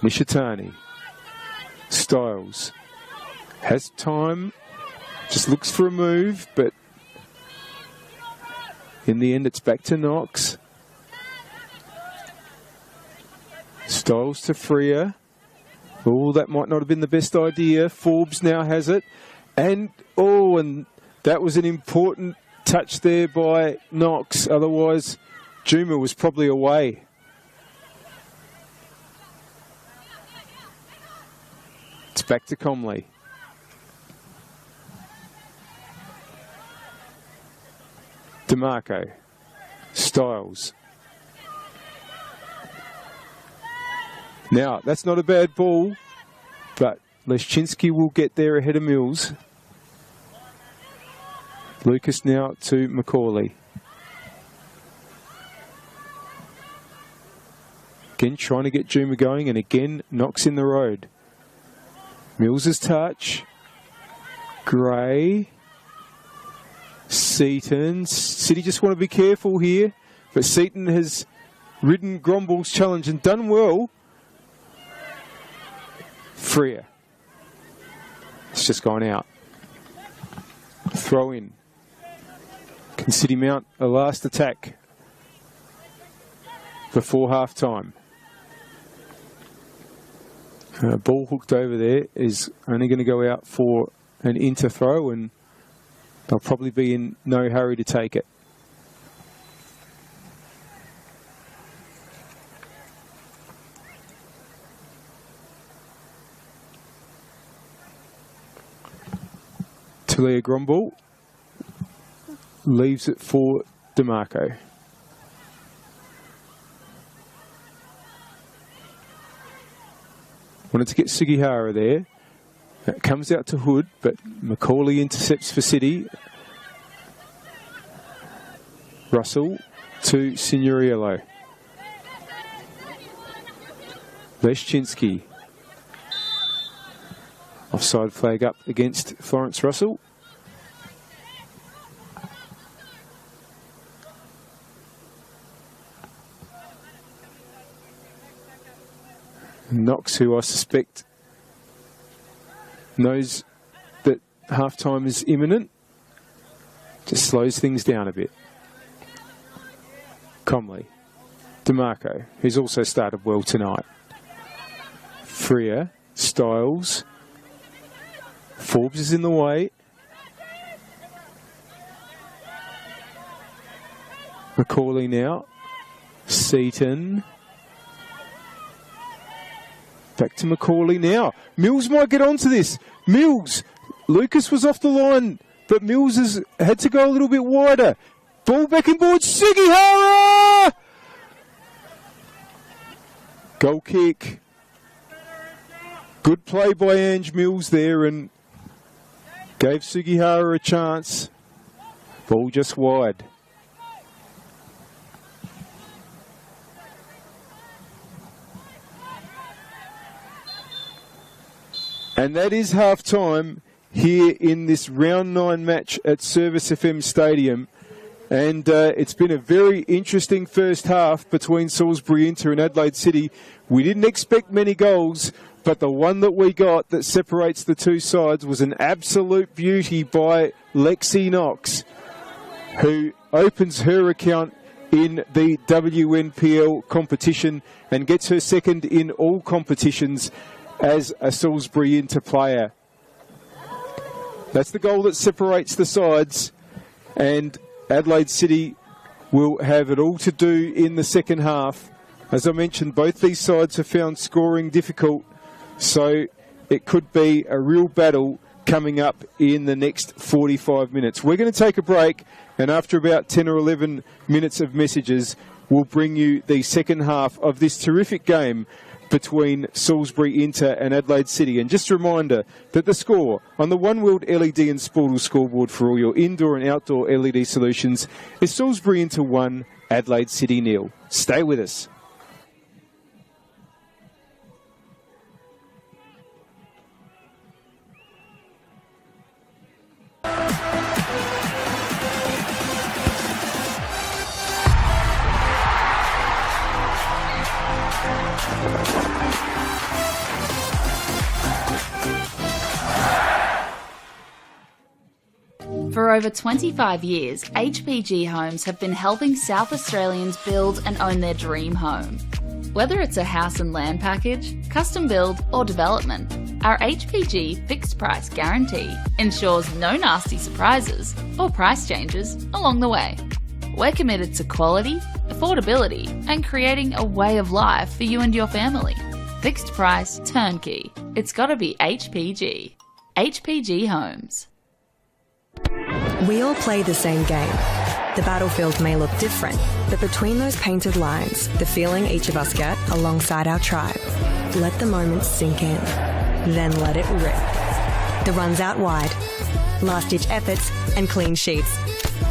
Nishitani. Styles. Has time. Just looks for a move, but in the end, it's back to Knox. Styles to Freer. Oh, that might not have been the best idea. Forbes now has it. And that was an important touch there by Knox. Otherwise, Juma was probably away. It's back to Comley. DeMarco. Styles. Now, that's not a bad ball, but Leszczynski will get there ahead of Mills. Lucas now to Macaulay. Again, trying to get Juma going, and again, Knox in the road. Mills's touch. Gray. Seaton. City just want to be careful here, but Seaton has ridden Gromball's challenge and done well. Freer. It's just gone out. Throw in. Can City mount a last attack before half time? Ball hooked over there is only going to go out for an Inter throw, and they'll probably be in no hurry to take it. Talia Gromball leaves it for DeMarco. Wanted to get Sugihara there. That comes out to Hood, but Macaulay intercepts for City. Russell to Signoriello. Leszczynski. Offside flag up against Florence Russell. Knox, who I suspect knows that halftime is imminent, just slows things down a bit. Comley. DeMarco, who's also started well tonight. Freer. Styles. Forbes is in the way. Macaulay now. Seaton. Back to Macaulay now. Mills might get onto this. Mills. Lucas was off the line, but Mills has had to go a little bit wider. Ball back and board. Sugihara! Goal kick. Good play by Ange Mills there, and Gave Sugihara a chance. Ball just wide. And that is half-time here in this round 9 match at Service FM Stadium. And it's been a very interesting first half between Salisbury Inter and Adelaide City. We didn't expect many goals, but the one that we got that separates the two sides was an absolute beauty by Lexi Knox, who opens her account in the WNPL competition and gets her second in all competitions as a Salisbury Inter player. That's the goal that separates the sides, and Adelaide City will have it all to do in the second half. As I mentioned, both these sides have found scoring difficult, so it could be a real battle coming up in the next 45 minutes. We're going to take a break, and after about 10 or 11 minutes of messages, we'll bring you the second half of this terrific game between Salisbury Inter and Adelaide City. And just a reminder that the score on the One World LED and Sportal scoreboard for all your indoor and outdoor LED solutions is Salisbury Inter 1, Adelaide City 0. Stay with us. For over 25 years, HPG Homes have been helping South Australians build and own their dream home. Whether it's a house and land package, custom build or development, our HPG fixed price guarantee ensures no nasty surprises or price changes along the way. We're committed to quality, affordability and creating a way of life for you and your family. Fixed price turnkey. It's gotta be HPG. HPG Homes. We all play the same game. The battlefield may look different, but between those painted lines, the feeling each of us get alongside our tribe. Let the moment sink in, then let it rip. The runs out wide, last-ditch efforts and clean sheets.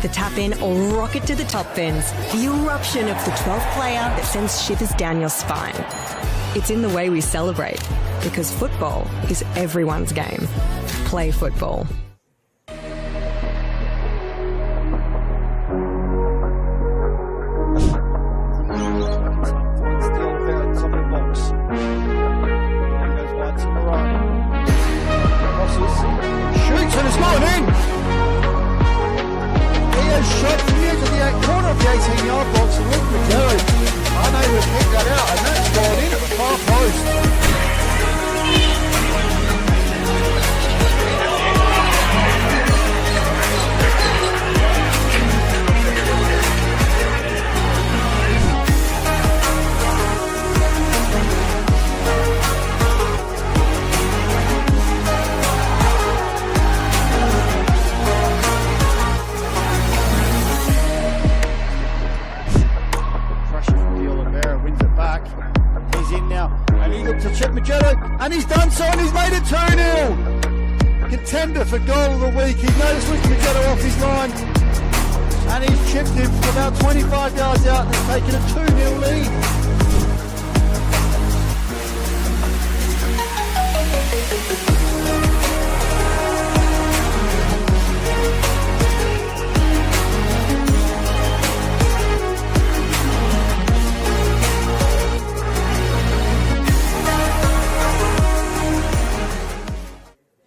The tap-in or rocket to the top bins. The eruption of the 12th player that sends shivers down your spine. It's in the way we celebrate, because football is everyone's game. Play football. And he's done so, and he's made it 2-0. Contender for goal of the week. He's noticed Magello off his line, and he's chipped him from about 25 yards out and has taken a 2-0 lead.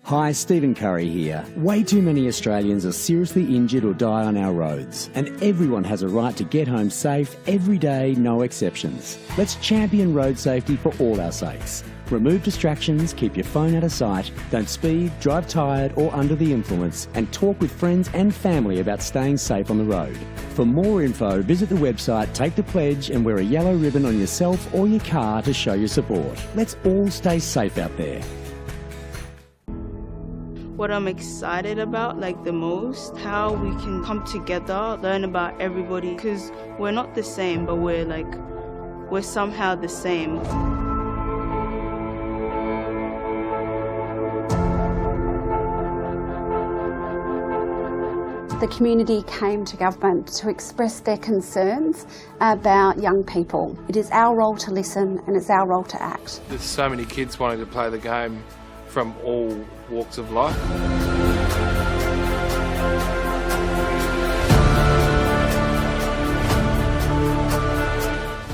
Hi, Stephen Curry here. Way too many Australians are seriously injured or die on our roads, and everyone has a right to get home safe every day, no exceptions. Let's champion road safety for all our sakes. Remove distractions, keep your phone out of sight, don't speed, drive tired or under the influence, and talk with friends and family about staying safe on the road. For more info, visit the website, take the pledge and wear a yellow ribbon on yourself or your car to show your support. Let's all stay safe out there. What I'm excited about, the most, how we can come together, learn about everybody, because we're not the same, but we're somehow the same. the community came to government to express their concerns about young people. It is our role to listen and it's our role to act. There's so many kids wanting to play the game from all walks of life.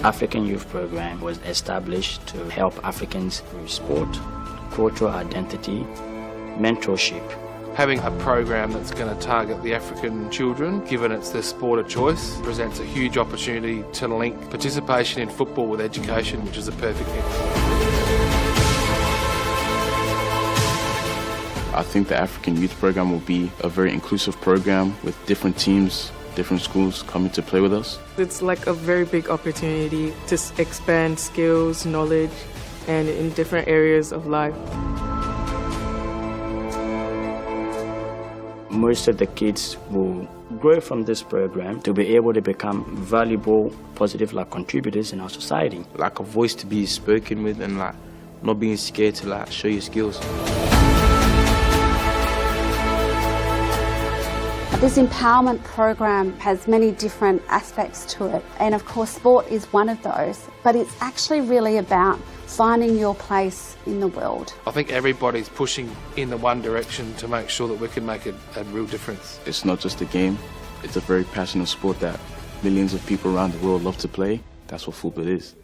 African Youth Program was established to help Africans with sport, cultural identity, mentorship. Having a program that's going to target the African children, given it's their sport of choice, presents a huge opportunity to link participation in football with education, which is a perfect mix. I think the African Youth Program will be a very inclusive program with different teams, different schools coming to play with us. It's like a very big opportunity to expand skills, knowledge, and in different areas of life. Most of the kids will grow from this program to be able to become valuable, positive contributors in our society. Like a voice to be spoken with and not being scared to show your skills. This empowerment program has many different aspects to it, and of course sport is one of those, but it's actually really about finding your place in the world. I think everybody's pushing in the one direction to make sure that we can make a real difference. It's not just a game, it's a very passionate sport that millions of people around the world love to play. That's what football is.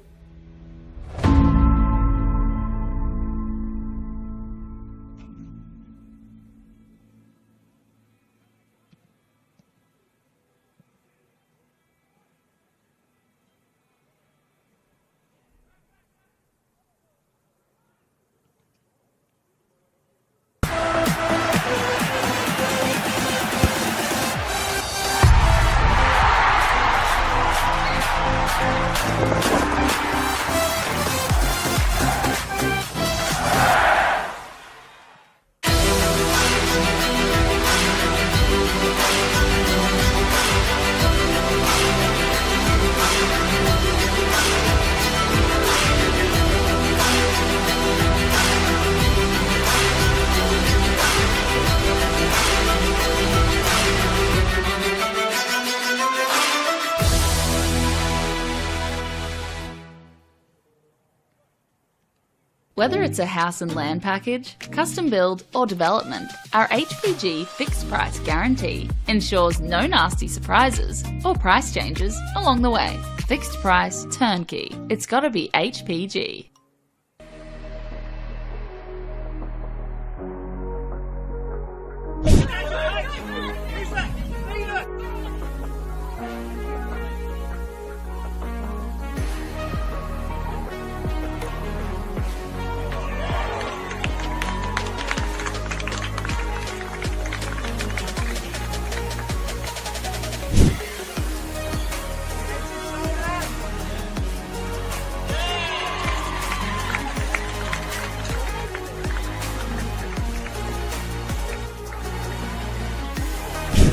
Whether it's a house and land package, custom build or development, our HPG fixed price guarantee ensures no nasty surprises or price changes along the way. Fixed price turnkey. It's gotta be HPG.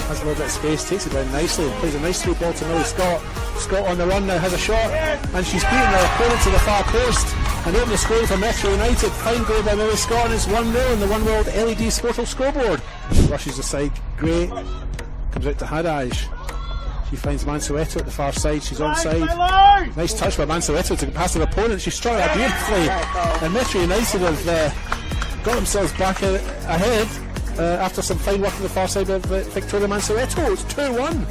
Has a little bit of space, takes it down nicely, plays a nice sweet ball to Millie Scott. Scott on the run now, has a shot, and she's beaten her opponent to the far post and opened the scoring for Metro United. Fine goal by Millie Scott, and it's 1-0 on the One World LED Sportal scoreboard. Rushes aside, great, comes out to Hadaj. She finds Mansueto at the far side, she's onside. Nice touch by Mansueto to pass her opponent, she struck that beautifully, and Metro United have got themselves back ahead. After some fine work on the far side of Victoria Mansueto. It's 2-1.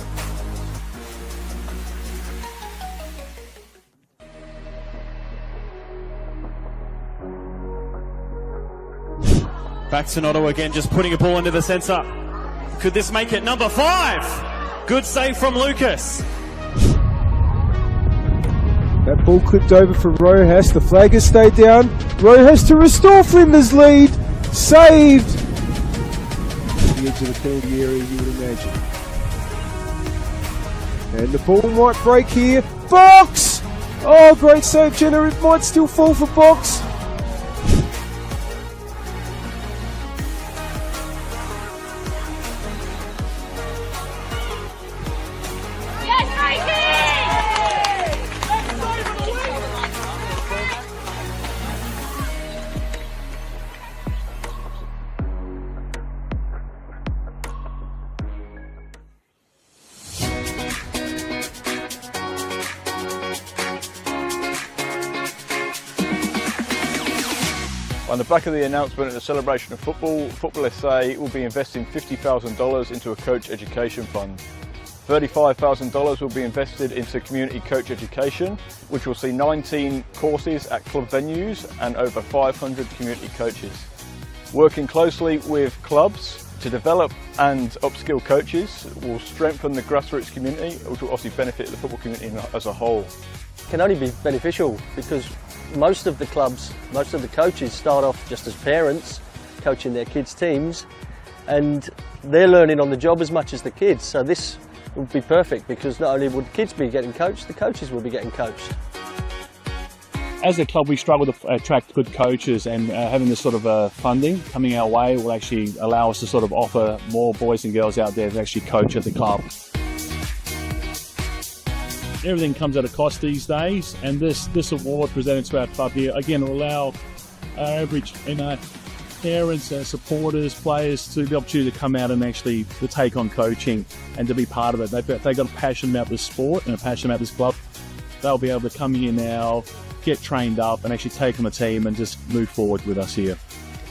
Back to Noto again, just putting a ball into the centre. Could this make it? Number 5! Good save from Lucas. That ball clipped over from Rojas. The flag has stayed down. Rojas to restore Flinders' lead. Saved. The edge of the penalty area, you would imagine. And the ball might break here. Box! Oh, great save, Jenner. It might still fall for Box. On the back of the announcement of the celebration of football, Football SA will be investing $50,000 into a coach education fund. $35,000 will be invested into community coach education, which will see 19 courses at club venues and over 500 community coaches. Working closely with clubs to develop and upskill coaches will strengthen the grassroots community, which will obviously benefit the football community as a whole. It can only be beneficial because most of the clubs, most of the coaches start off just as parents coaching their kids' teams, and they're learning on the job as much as the kids. So this would be perfect because not only would the kids be getting coached, the coaches will be getting coached. As a club, we struggle to attract good coaches, and having this sort of funding coming our way will actually allow us to sort of offer more boys and girls out there to actually coach at the club. Everything comes at a cost these days, and this award presented to our club here, again, will allow our average parents, supporters, players to the opportunity to come out and actually to take on coaching and to be part of it. They've got a passion about this sport and a passion about this club. They'll be able to come here now, get trained up and actually take on the team and just move forward with us here.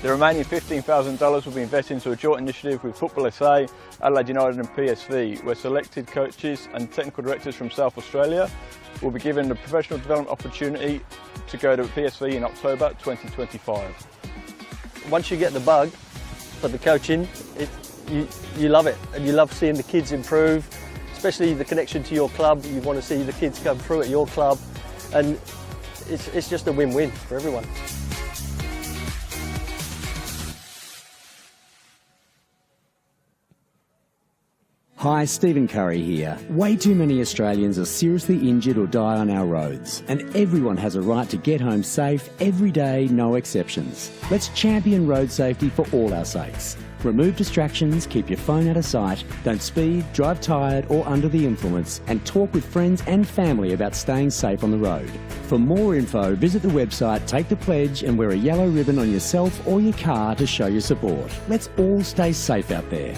The remaining $15,000 will be invested into a joint initiative with Football SA, Adelaide United and PSV, where selected coaches and technical directors from South Australia will be given the professional development opportunity to go to PSV in October 2025. Once you get the bug for the coaching, you love it, and you love seeing the kids improve, especially the connection to your club. You want to see the kids come through at your club, and it's just a win-win for everyone. Hi, Stephen Curry here. Way too many Australians are seriously injured or die on our roads, and everyone has a right to get home safe every day, no exceptions. Let's champion road safety for all our sakes. Remove distractions, keep your phone out of sight, don't speed, drive tired or under the influence, and talk with friends and family about staying safe on the road. For more info, visit the website, take the pledge and wear a yellow ribbon on yourself or your car to show your support. Let's all stay safe out there.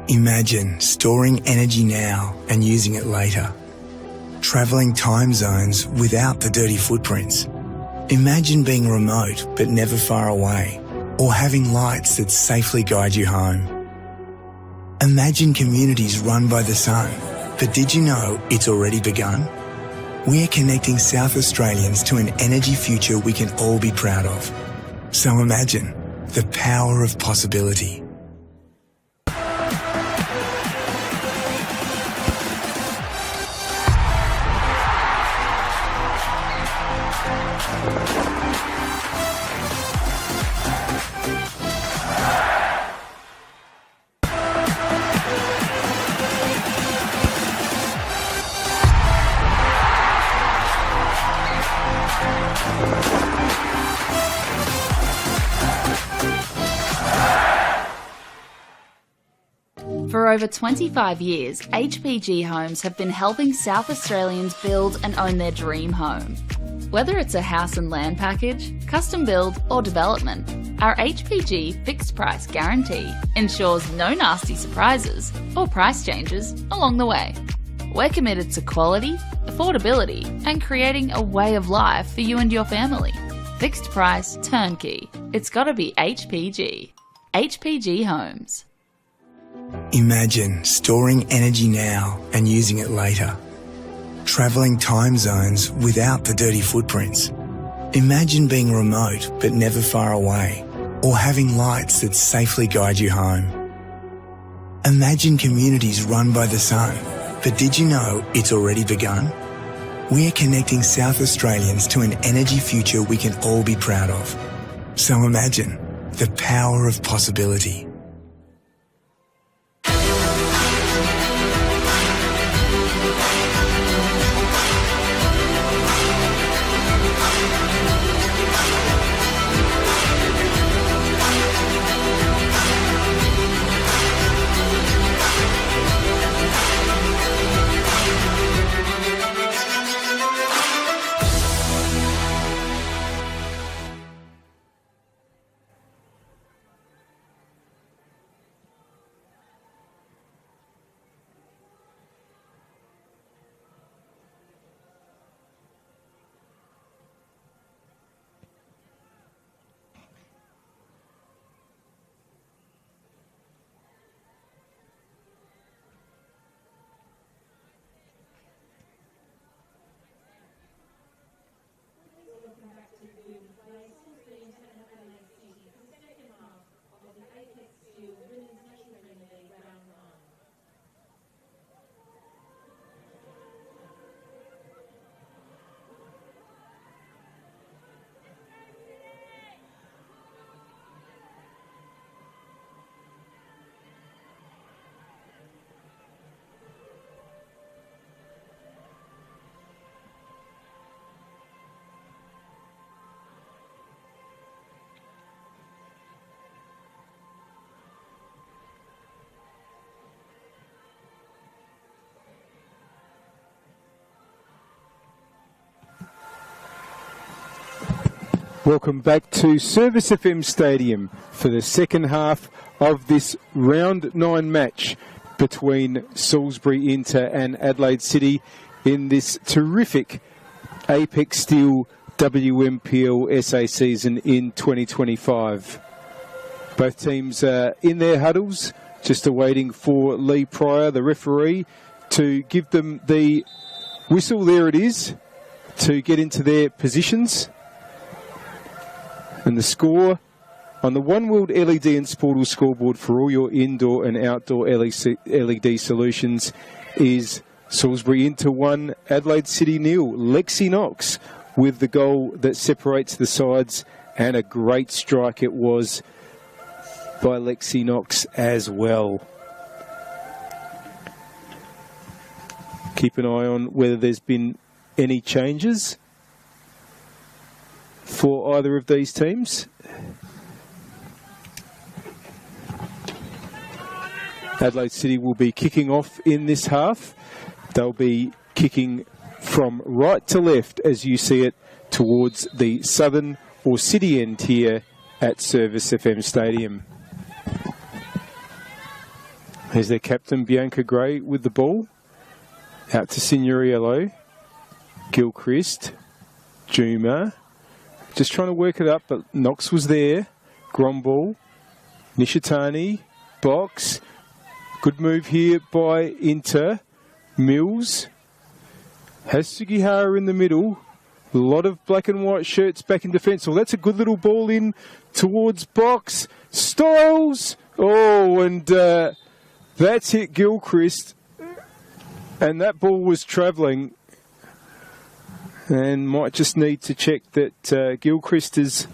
Imagine storing energy now and using it later. Travelling time zones without the dirty footprints. Imagine being remote but never far away, or having lights that safely guide you home. Imagine communities run by the sun, but did you know it's already begun? We're connecting South Australians to an energy future we can all be proud of. So imagine the power of possibility. For over 25 years, HPG Homes have been helping South Australians build and own their dream home. Whether it's a house and land package, custom build or development, our HPG fixed price guarantee ensures no nasty surprises or price changes along the way. We're committed to quality, affordability and creating a way of life for you and your family. Fixed price, turnkey. It's gotta be HPG. HPG Homes. Imagine storing energy now and using it later. Travelling time zones without the dirty footprints. Imagine being remote but never far away, or having lights that safely guide you home. Imagine communities run by the sun, but did you know it's already begun? We're connecting South Australians to an energy future we can all be proud of. So imagine the power of possibility. Welcome back to Service FM Stadium for the second half of this round 9 match between Salisbury Inter and Adelaide City in this terrific Apex Steel WMPLSA season in 2025. Both teams are in their huddles, just awaiting for Lee Pryor, the referee, to give them the whistle. There it is, to get into their positions. And the score on the One World LED and Sportal scoreboard for all your indoor and outdoor LED solutions is Salisbury Inter 1, Adelaide City 0. Lexi Knox with the goal that separates the sides, and a great strike it was by Lexi Knox as well. Keep an eye on whether there's been any changes for either of these teams. Adelaide City will be kicking off in this half. They'll be kicking from right to left as you see it towards the southern or city end here at Service FM Stadium. There's their captain Bianca Gray with the ball. Out to Signoriello, Gilchrist, Juma. Just trying to work it up, but Knox was there. Gromball, Nishitani, box. Good move here by Inter. Mills has Sugihara in the middle. A lot of black and white shirts back in defence. Well, that's a good little ball in towards box. Styles! Oh, and that's hit Gilchrist. And that ball was travelling. And might just need to check that Gilchrist is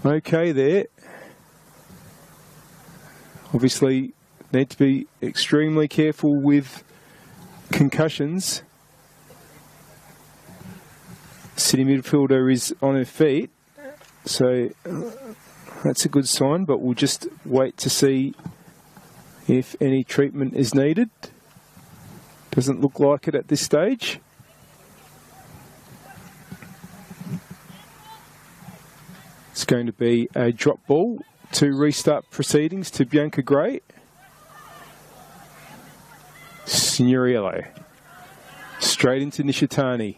okay there. Obviously, need to be extremely careful with concussions. City midfielder is on her feet, so that's a good sign, but we'll just wait to see if any treatment is needed. Doesn't look like it at this stage. It's going to be a drop ball to restart proceedings to Bianca Gray. Signoriello. Straight into Nishitani.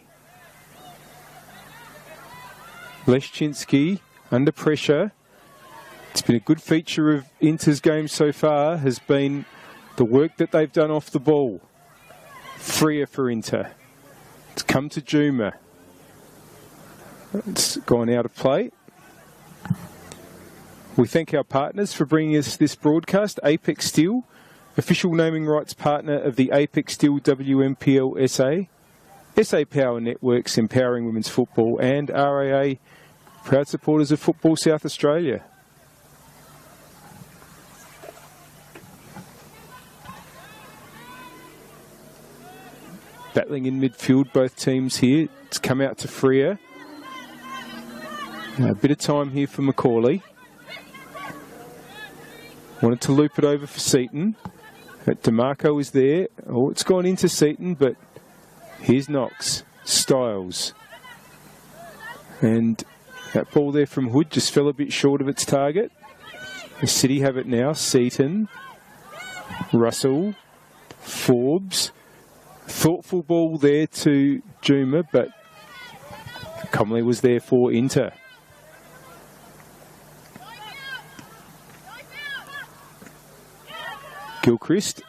Leszczynski under pressure. It's been a good feature of Inter's game so far, has been the work that they've done off the ball. Freer for Inter. It's come to Juma. It's gone out of play. We thank our partners for bringing us this broadcast. Apex Steel, official naming rights partner of the Apex Steel WMPLSA, SA Power Networks empowering women's football, and RAA, proud supporters of Football South Australia. Battling in midfield, both teams here. It's come out to Freer. A bit of time here for Macaulay. Wanted to loop it over for Seaton. DeMarco is there. Oh, it's gone into Seaton, but here's Knox. Styles. And that ball there from Hood just fell a bit short of its target. The City have it now. Seaton. Russell. Forbes. Thoughtful ball there to Juma, but Comley was there for Inter. Gilchrist,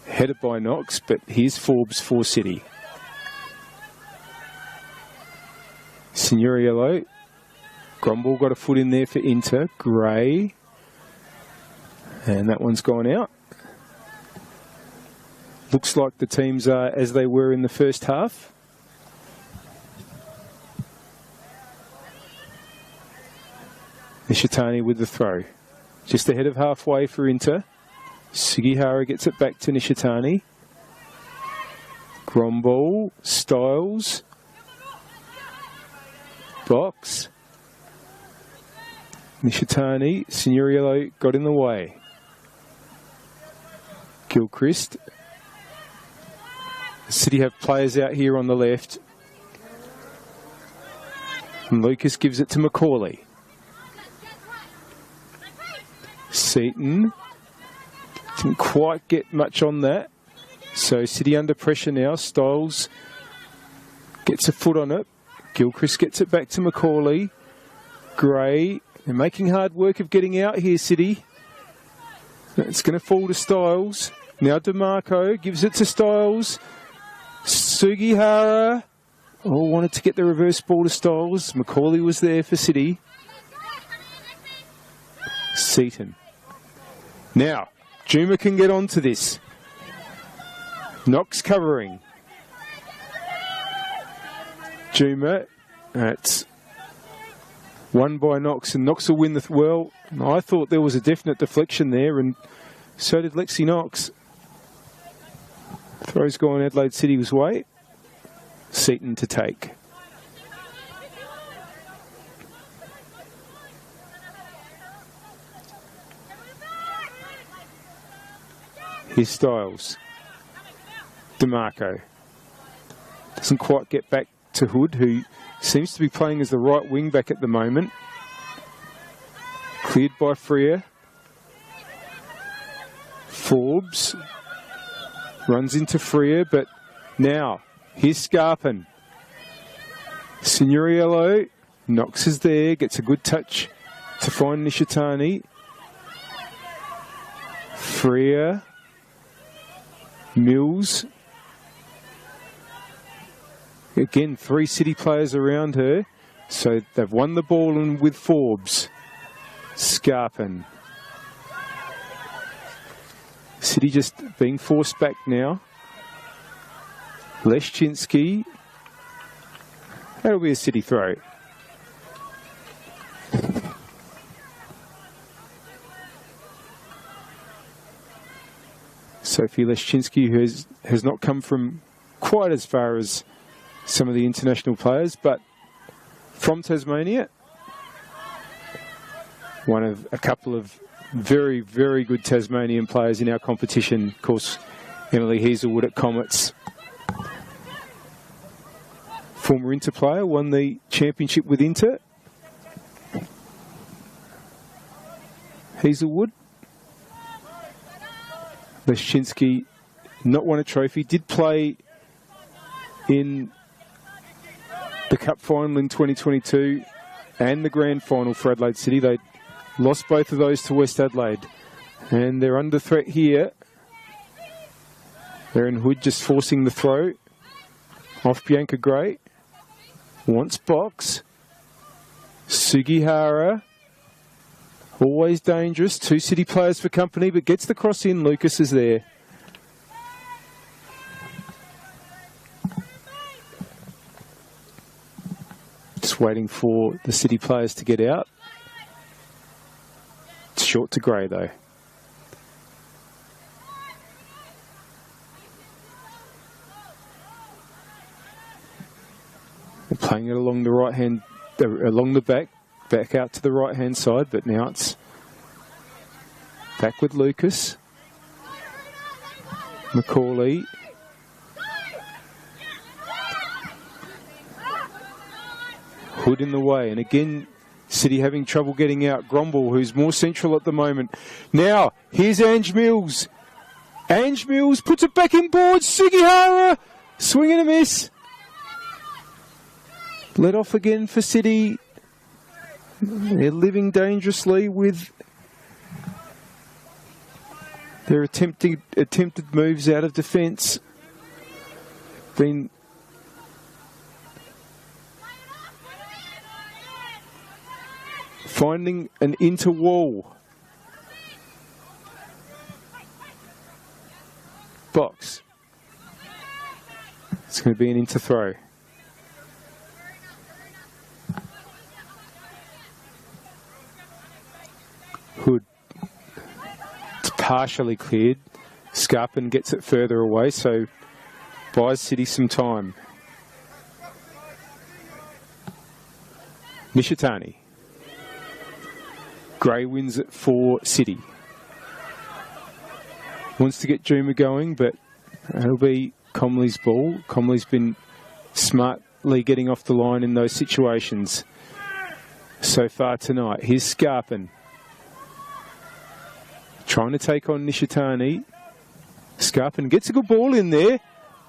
headed by Knox, but here's Forbes for City. Signoriello, Gromball got a foot in there for Inter. Gray, and that one's gone out. Looks like the teams are as they were in the first half. Nishitani with the throw. Just ahead of halfway for Inter. Sugihara gets it back to Nishitani. Gromball, Styles. Box. Nishitani, Signoriello got in the way. Gilchrist. City have players out here on the left. And Lucas gives it to Macaulay. Seaton didn't quite get much on that. So City under pressure now. Styles gets a foot on it. Gilchrist gets it back to Macaulay. Gray, they're making hard work of getting out here, City. It's going to fall to Styles. Now DeMarco gives it to Styles. Sugihara. Oh, wanted to get the reverse ball to Styles. Macaulay was there for City. Seaton. Now, Juma can get onto this. Knox covering. Juma, that's won by Knox, and Knox will win the... Well, I thought there was a definite deflection there, and so did Lexi Knox. Throw's gone Adelaide City's way. Seaton to take. Here's Styles. DeMarco. Doesn't quite get back to Hood, who seems to be playing as the right wing back at the moment. Cleared by Freer. Forbes runs into Freer, but now here's Scarpin. Signoriello. Knox is there, gets a good touch to find Nishitani. Freer. Mills. Again, 3 City players around her. So they've won the ball and with Forbes. Scarpin. City just being forced back now. Leszczynski. That'll be a City throw. Sophie Leszczynski, who has not come from quite as far as some of the international players, but from Tasmania. One of a couple of very, very good Tasmanian players in our competition. Of course, Emily Hazelwood at Comets. Former Inter player, won the championship with Inter. Hazelwood. Leszczynski not won a trophy. Did play in the Cup final in 2022 and the Grand Final for Adelaide City. They lost both of those to West Adelaide. And they're under threat here. Erin Hood just forcing the throw. Off Bianca Gray. Wants box. Sugihara. Always dangerous. 2 City players for company, but gets the cross in. Lucas is there. Just waiting for the City players to get out. It's short to Gray though. They're playing it along the right hand, along the back out to the right hand side, but now it's back with Lucas. Macaulay. Hood in the way, and again City having trouble getting out. Gromble, who's more central at the moment. Now here's Ange Mills. Ange Mills puts it back in board. Sugihara, swing and a miss. Let off again for City. They're living dangerously with their attempted moves out of defence. Been finding an inter-wall. Box. It's going to be an inter-throw. Hood. It's partially cleared. Scarpin gets it further away, so buys City some time. Nishitani. Gray wins it for City. Wants to get Juma going, but it'll be Comley's ball. Comley's been smart consistently getting off the line in those situations so far tonight. Here's Scarpin. Trying to take on Nishitani. Scarpin gets a good ball in there.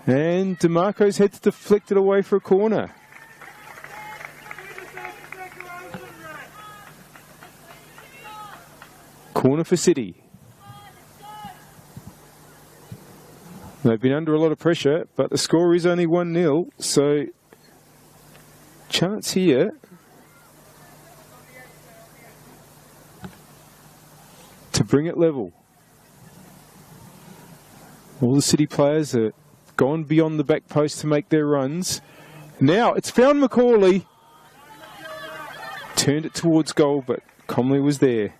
And DeMarco's head's deflected away for a corner. Corner for City. They've been under a lot of pressure, but the score is only 1-0, so chance here. To bring it level. All the City players are gone beyond the back post to make their runs. Now it's found Macaulay. Turned it towards goal, but Comley was there.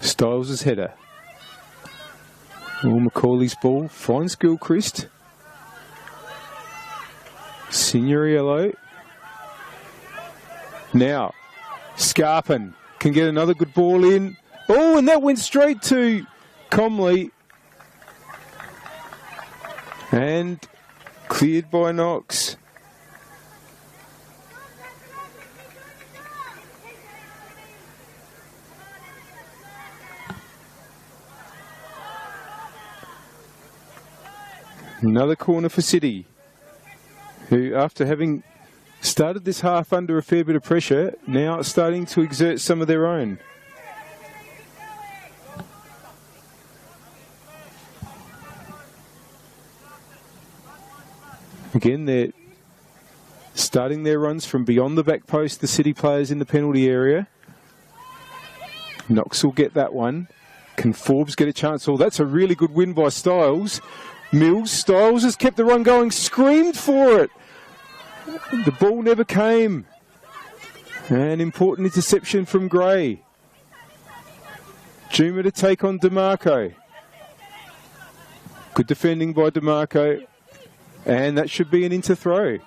Styles' header. Macaulay's ball finds Gilchrist. Signoriello. Now, Scarpin can get another good ball in. Oh, and that went straight to Comley. And cleared by Knox. Another corner for City, who, after having started this half under a fair bit of pressure, now are starting to exert some of their own. Again, they're starting their runs from beyond the back post, the City players in the penalty area. Knox will get that one. Can Forbes get a chance? Oh, that's a really good win by Styles. Styles has kept the run going, screamed for it. The ball never came. An important interception from Gray. Juma to take on DeMarco. Good defending by DeMarco. And that should be an into throw.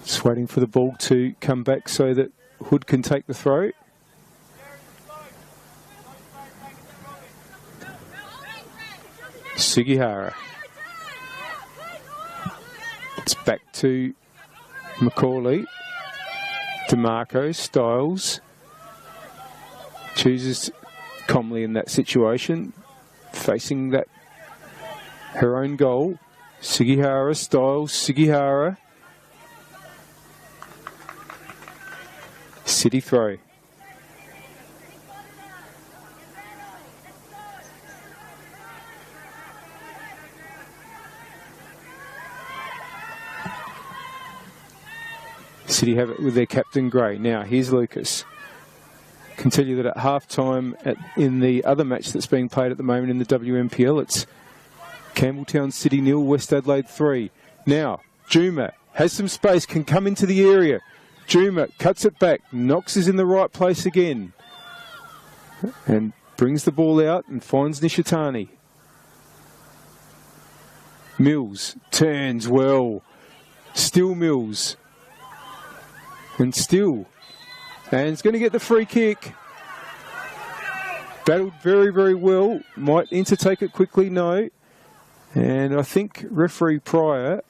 Just waiting for the ball to come back so that Hood can take the throw. Sugihara. It's back to Macaulay. DeMarco, Styles. Chooses Comley in that situation. Facing that, her own goal. Sugihara, Styles, Sugihara. City throw. City have it with their captain Gray. Now here's Lucas. Can tell you that at half-time in the other match that's being played at the moment in the WMPL, it's Campbelltown City 0, West Adelaide 3. Now Juma has some space, can come into the area. Juma cuts it back. Knox is in the right place again. And brings the ball out and finds Nishitani. Mills turns well. Still Mills. And still. And he's going to get the free kick. Battled very, very well. Might Inter take it quickly? No. And I think referee Pryor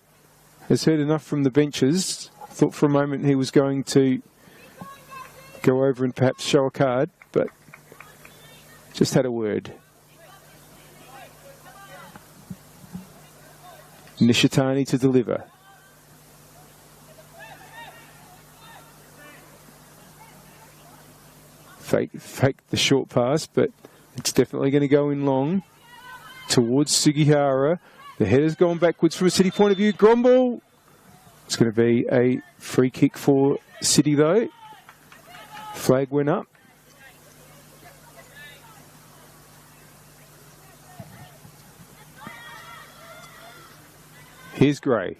has heard enough from the benches. Thought for a moment he was going to go over and perhaps show a card, but just had a word. Nishitani to deliver. Fake the short pass, but it's definitely going to go in long towards Sugihara. The header's gone backwards from a City point of view. Gromball. It's going to be a free kick for City though. Flag went up. Here's Gray.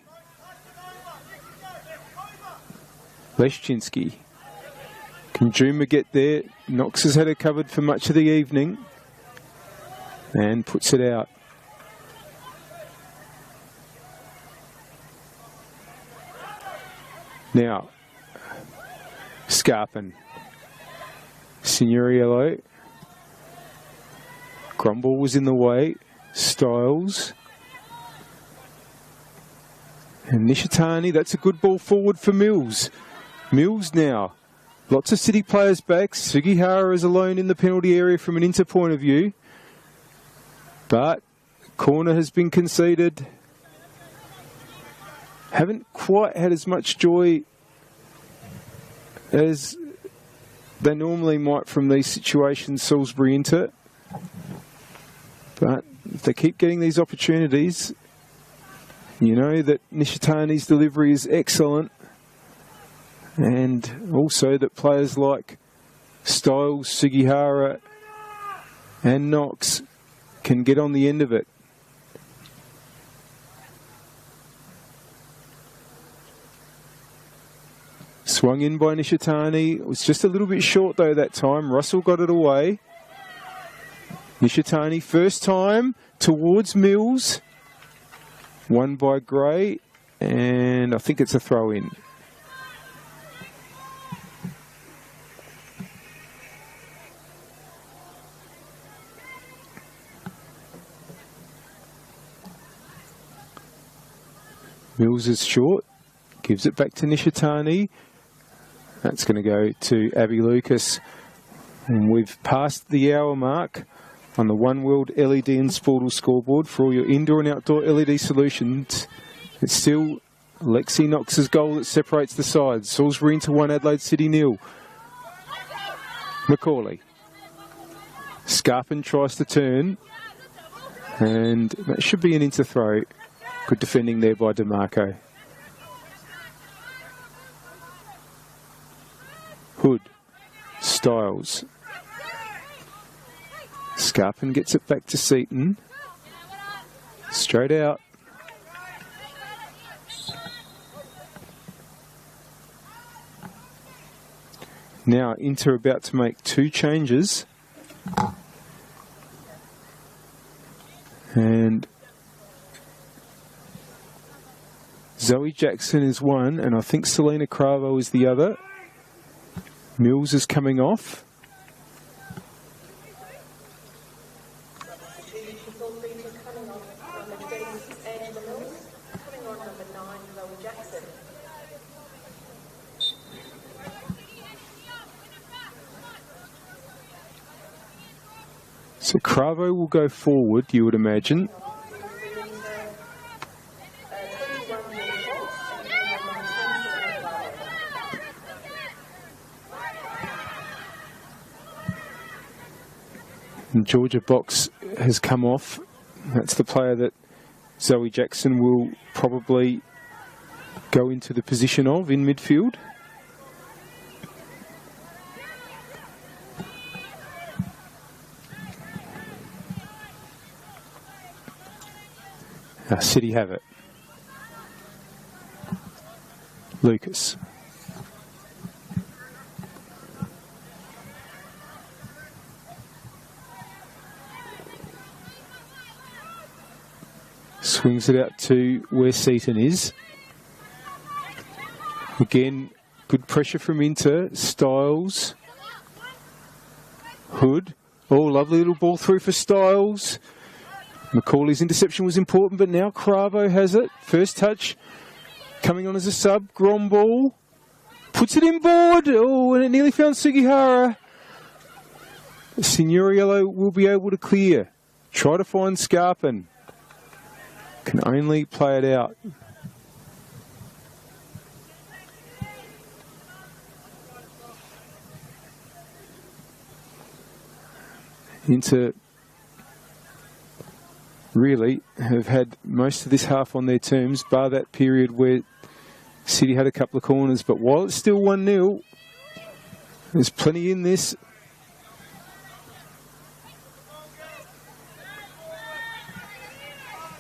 Leszczynski. Can Juma get there? Knox has had it covered for much of the evening and puts it out. Now, Scarpin. Signoriello. Grumble was in the way. Styles. And Nishitani, that's a good ball forward for Mills. Mills now. Lots of City players back. Sugihara is alone in the penalty area from an inter point of view. But corner has been conceded. Haven't quite had as much joy as they normally might from these situations, Salisbury Inter. But if they keep getting these opportunities, you know that Nishitani's delivery is excellent. And also that players like Styles, Sugihara and Knox can get on the end of it. Swung in by Nishitani. It was just a little bit short though that time. Russell got it away. Nishitani, first time towards Mills. Won by Gray. And I think it's a throw in. Mills is short. Gives it back to Nishitani. That's going to go to Abby Lucas. And we've passed the hour mark on the One World LED and Sportal scoreboard for all your indoor and outdoor LED solutions. It's still Lexi Knox's goal that separates the sides. Salisbury into 1, Adelaide City 0. Macaulay. Scarpin tries to turn. And that should be an inter throw. Good defending there by DeMarco. Hood. Styles. Scarpin gets it back to Seaton. Straight out. Now Inter about to make 2 changes. And Zoe Jackson is one, and I think Selena Cravo is the other. Mills is coming off. So Cravo will go forward, you would imagine. And Georgia Box has come off. That's the player that Zoe Jackson will probably go into the position of in midfield. City have it. Lucas. Swings it out to where Seaton is. Again, good pressure from Inter. Styles. Hood. Oh, lovely little ball through for Styles. Macaulay's interception was important, but now Cravo has it. First touch coming on as a sub. Gromball puts it in board. Oh, and it nearly found Sugihara. Signoriello will be able to clear. Try to find Scarpin. Can only play it out. Inter really have had most of this half on their terms, bar that period where City had a couple of corners. But while it's still 1-0, there's plenty in this.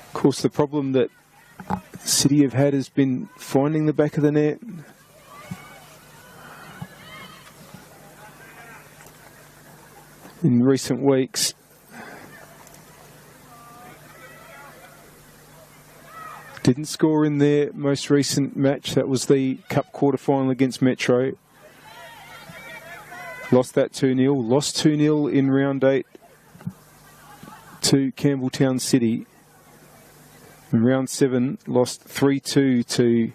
Of course, the problem that City have had has been finding the back of the net. in recent weeks. Didn't score in their most recent match. That was the Cup quarter-final against Metro. Lost that 2-0. Lost 2-0 in round 8 to Campbelltown City. In round 7, lost 3-2 to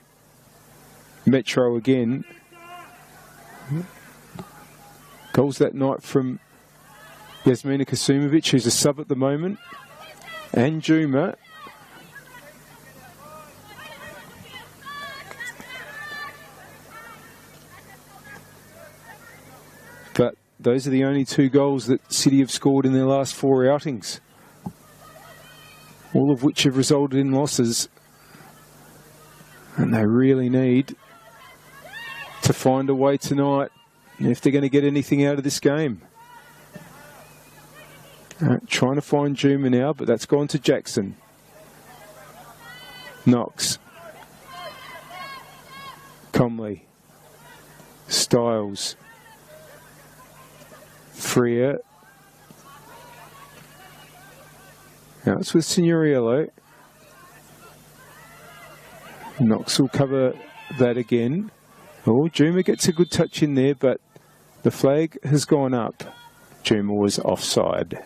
Metro again. Goals that night from Yasmina Kasumovic, who's a sub at the moment, and Juma. But those are the only 2 goals that City have scored in their last 4 outings, all of which have resulted in losses. And they really need to find a way tonight if they're going to get anything out of this game. Trying to find Juma now, but that's gone to Jackson. Knox. Comley. Styles. Freer. Now it's with Signoriello. Knox will cover that again. Oh, Juma gets a good touch in there, but the flag has gone up. Juma was offside.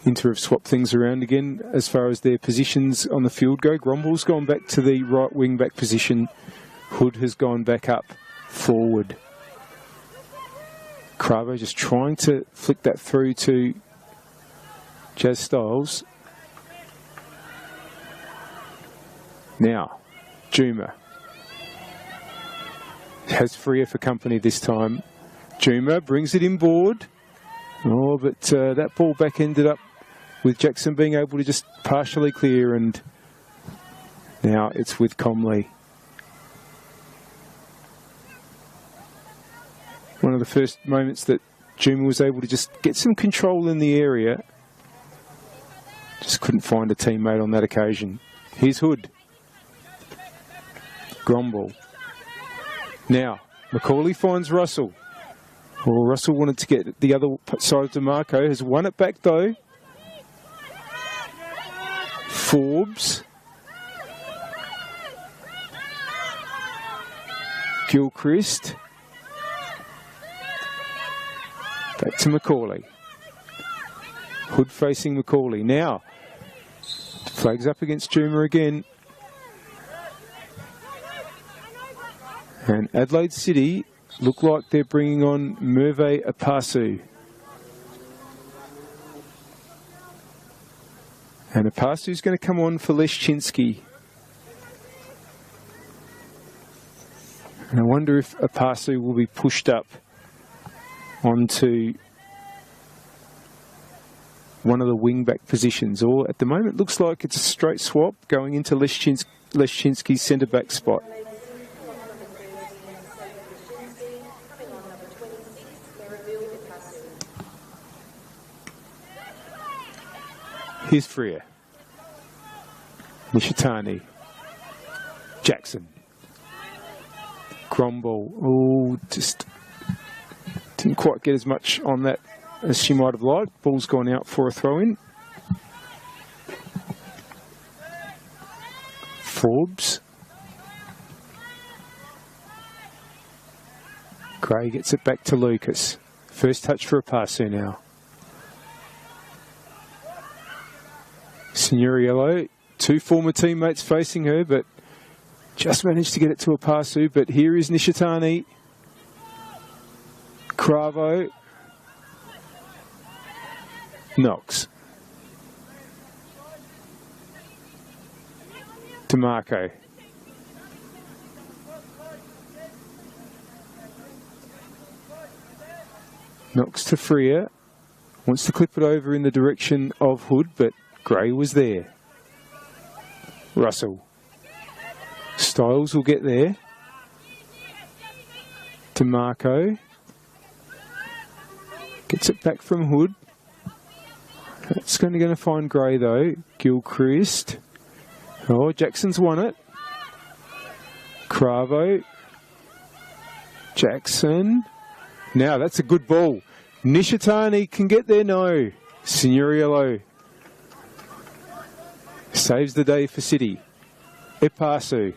Inter have swapped things around again as far as their positions on the field go. Gromble's gone back to the right wing back position. Hood has gone back up forward. Cravo just trying to flick that through to Jazz Styles. Now, Juma has Freer for company this time. Juma brings it inboard. Oh, but that ball back ended up with Jackson being able to just partially clear, and now it's with Comley. One of the first moments that Juma was able to just get some control in the area. Just couldn't find a teammate on that occasion. Here's Hood. Gromble. Now, Macaulay finds Russell. Well, Russell wanted to get the other side of DeMarco. Has won it back though. Forbes. Gilchrist. Back to Macaulay. Hood facing Macaulay. Now, flags up against Juma again. And Adelaide City look like they're bringing on Merve Apasu. And Apasu's going to come on for Leszczynski. And I wonder if Apasu will be pushed up onto one of the wing-back positions. Or at the moment, looks like it's a straight swap going into Leszczynski's centre-back spot. Here's Freer. Nishitani. Jackson. Gromble. Oh, just didn't quite get as much on that as she might have liked. Ball's gone out for a throw-in. Forbes. Gray gets it back to Lucas. First touch for Apasu now. Signoriello, 2 former teammates facing her, but just managed to get it to Apasu. But here is Nishitani. Cravo. Knox. DeMarco. Knox to Freer. Wants to clip it over in the direction of Hood, but Gray was there. Russell. Styles will get there. DeMarco. Gets it back from Hood. That's going to find Gray though. Gilchrist. Oh, Jackson's won it. Cravo. Jackson. Now that's a good ball. Nishitani can get there. No. Signoriello saves the day for City. Epasu.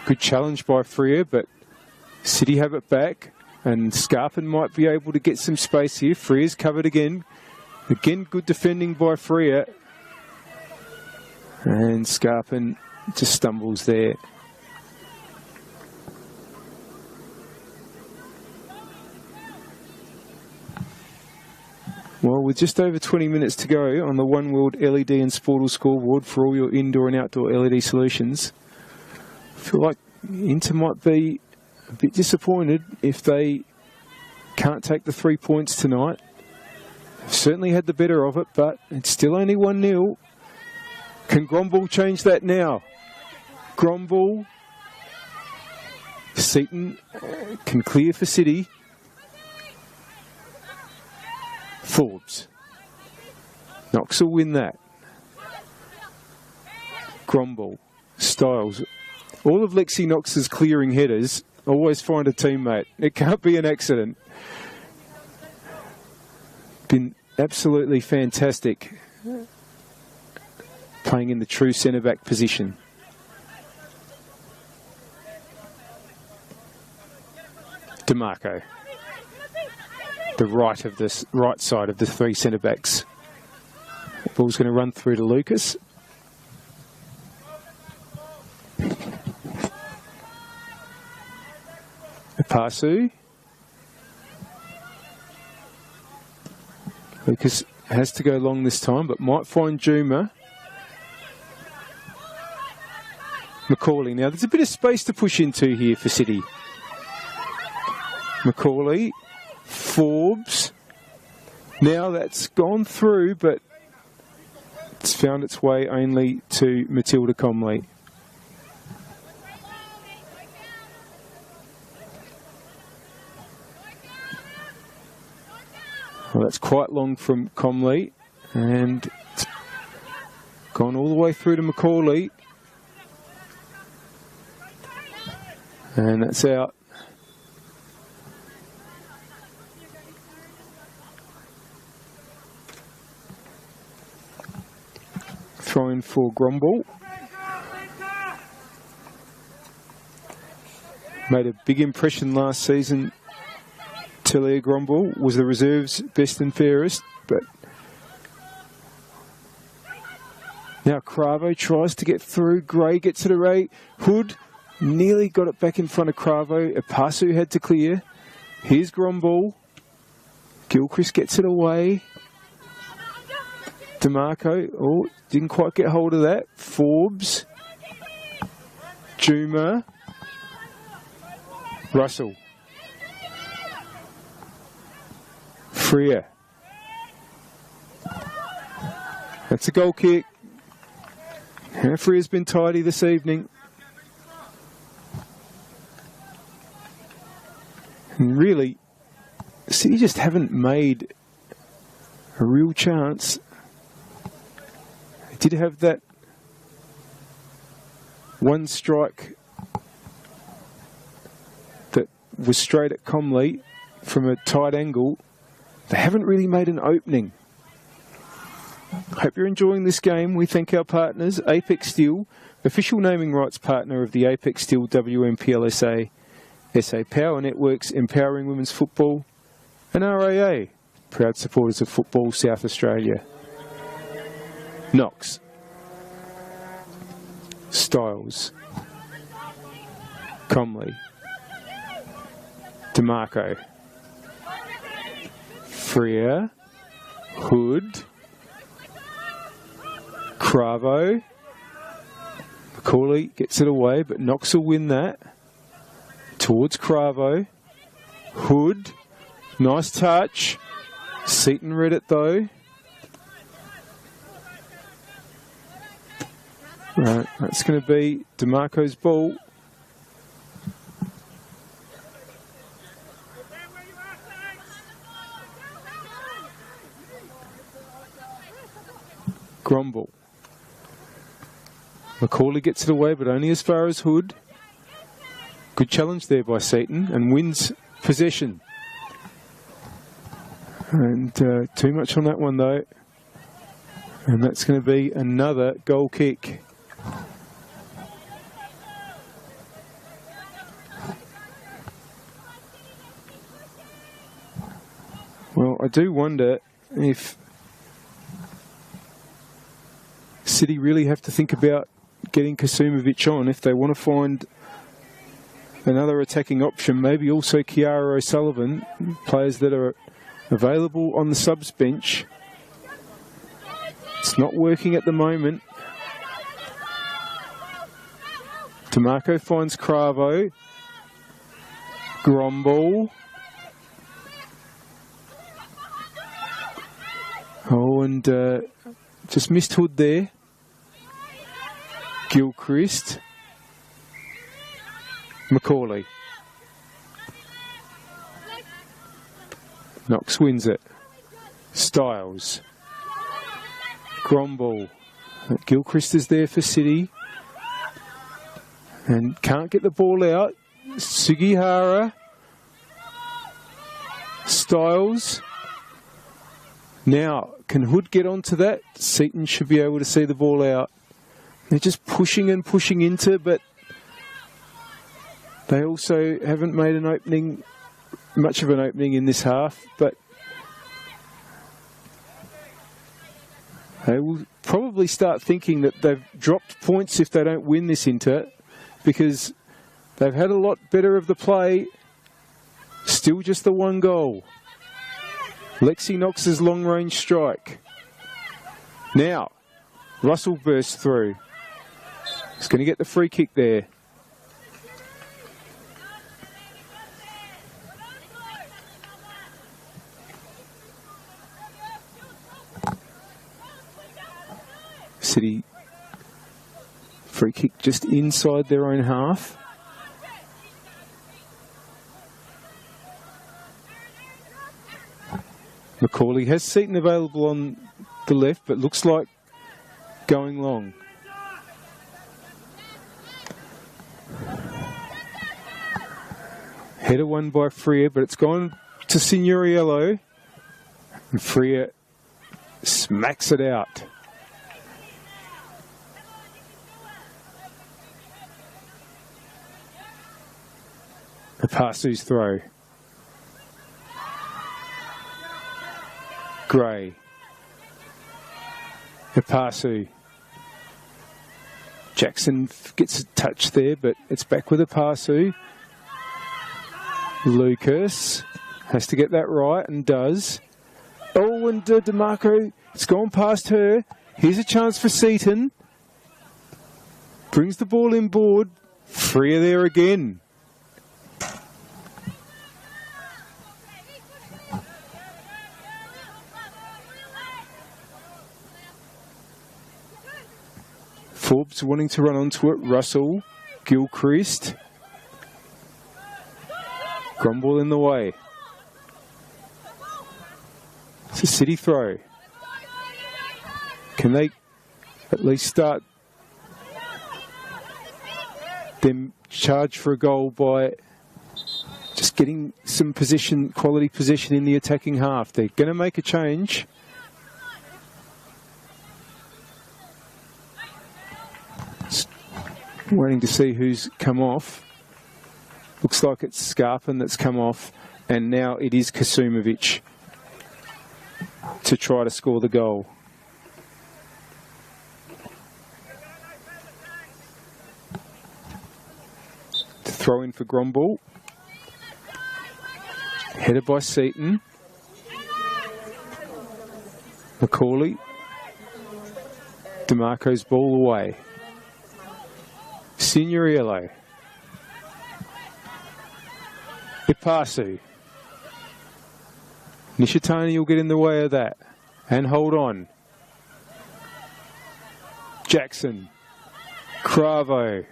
Good challenge by Freer, but City have it back. And Scarpin might be able to get some space here. Freer's covered again. Again, good defending by Freer. And Scarpin just stumbles there. Well, with just over 20 minutes to go on the One World LED and Sportal scoreboard for all your indoor and outdoor LED solutions, I feel like Inter might be a bit disappointed if they can't take the 3 points tonight. They've certainly had the better of it, but it's still only 1-0. Can Gromball change that now? Gromball. Seaton can clear for City. Forbes. Knox will win that. Gromball. Styles. All of Lexi Knox's clearing headers always find a teammate. It can't be an accident. Been absolutely fantastic playing in the true centre-back position. DeMarco. The right side of the three centre-backs. The ball's going to run through to Lucas. Pasu. Lucas has to go long this time, but might find Juma. Macaulay. Now, there's a bit of space to push into here for City. Macaulay. Forbes. Now that's gone through, but it's found its way only to Matilda Comley. Well, that's quite long from Comley, and it's gone all the way through to Macaulay. And that's out. Throwing for Gromball. Made a big impression last season. Talia Gromball was the reserves best and fairest, but now Cravo tries to get through. Gray gets it away. Hood nearly got it back in front of Cravo. Epasu had to clear. Here's Gromball. Gilchrist gets it away. DeMarco, oh, didn't quite get hold of that. Forbes. Juma. Russell. Freer. That's a goal kick. Freer's been tidy this evening. And really, City just haven't made a real chance. They did have that one strike that was straight at Comley from a tight angle. They haven't really made an opening. Hope you're enjoying this game. We thank our partners, Apex Steel, official naming rights partner of the Apex Steel WNPLSA, SA Power Networks, empowering women's football, and RAA, proud supporters of Football South Australia. Knox. Styles. Comley. DeMarco. Freer. Hood. Cravo. Macaulay gets it away, but Knox will win that. Towards Cravo. Hood. Nice touch. Seaton read it though. Right, that's going to be DeMarco's ball. Gromble. Macaulay gets it away, but only as far as Hood. Good challenge there by Seaton, and wins possession. And too much on that one, though. And that's going to be another goal kick. Well, I do wonder if City really have to think about getting Kasumovic on if they want to find another attacking option. Maybe also Kiara O'Sullivan, players that are available on the subs bench. It's not working at the moment. DeMarco finds Cravo. Gromble. Oh, and just missed Hood there. Gilchrist. Macaulay. Knox wins it. Styles. Gromble. Gilchrist is there for City. And can't get the ball out. Sugihara. Styles. Now, can Hood get onto that? Seaton should be able to see the ball out. They're just pushing and pushing into, but they also haven't made an opening, much of an opening in this half, but they will probably start thinking that they've dropped points if they don't win this inter, because they've had a lot better of the play. Still just the one goal. Lexi Knox's long-range strike. Now, Russell bursts through. He's going to get the free kick there. City free kick just inside their own half. Macaulay has Seaton available on the left, but looks like going long. Header won by Freer, but it's gone to Signoriello. And Freer smacks it out. Apasu's throw. Gray. Apasu. Jackson gets a touch there, but it's back with Apasu. Lucas has to get that right and does. Oh, and DeMarco, it's gone past her. Here's a chance for Seaton. Brings the ball inboard. Freer there again. Forbes wanting to run onto it. Russell, Gilchrist. Gromble in the way. It's a City throw. Can they at least start them charge for a goal by just getting some position, quality position in the attacking half? They're going to make a change. Waiting to see who's come off. Looks like it's Scarpin that's come off, and now it is Kasumovic to try to score the goal. To throw in for Gromble. Headed by Seaton. Macaulay. DeMarco's ball away. Signoriello. Ipasu. Nishitani will get in the way of that and hold on. Jackson. Cravo.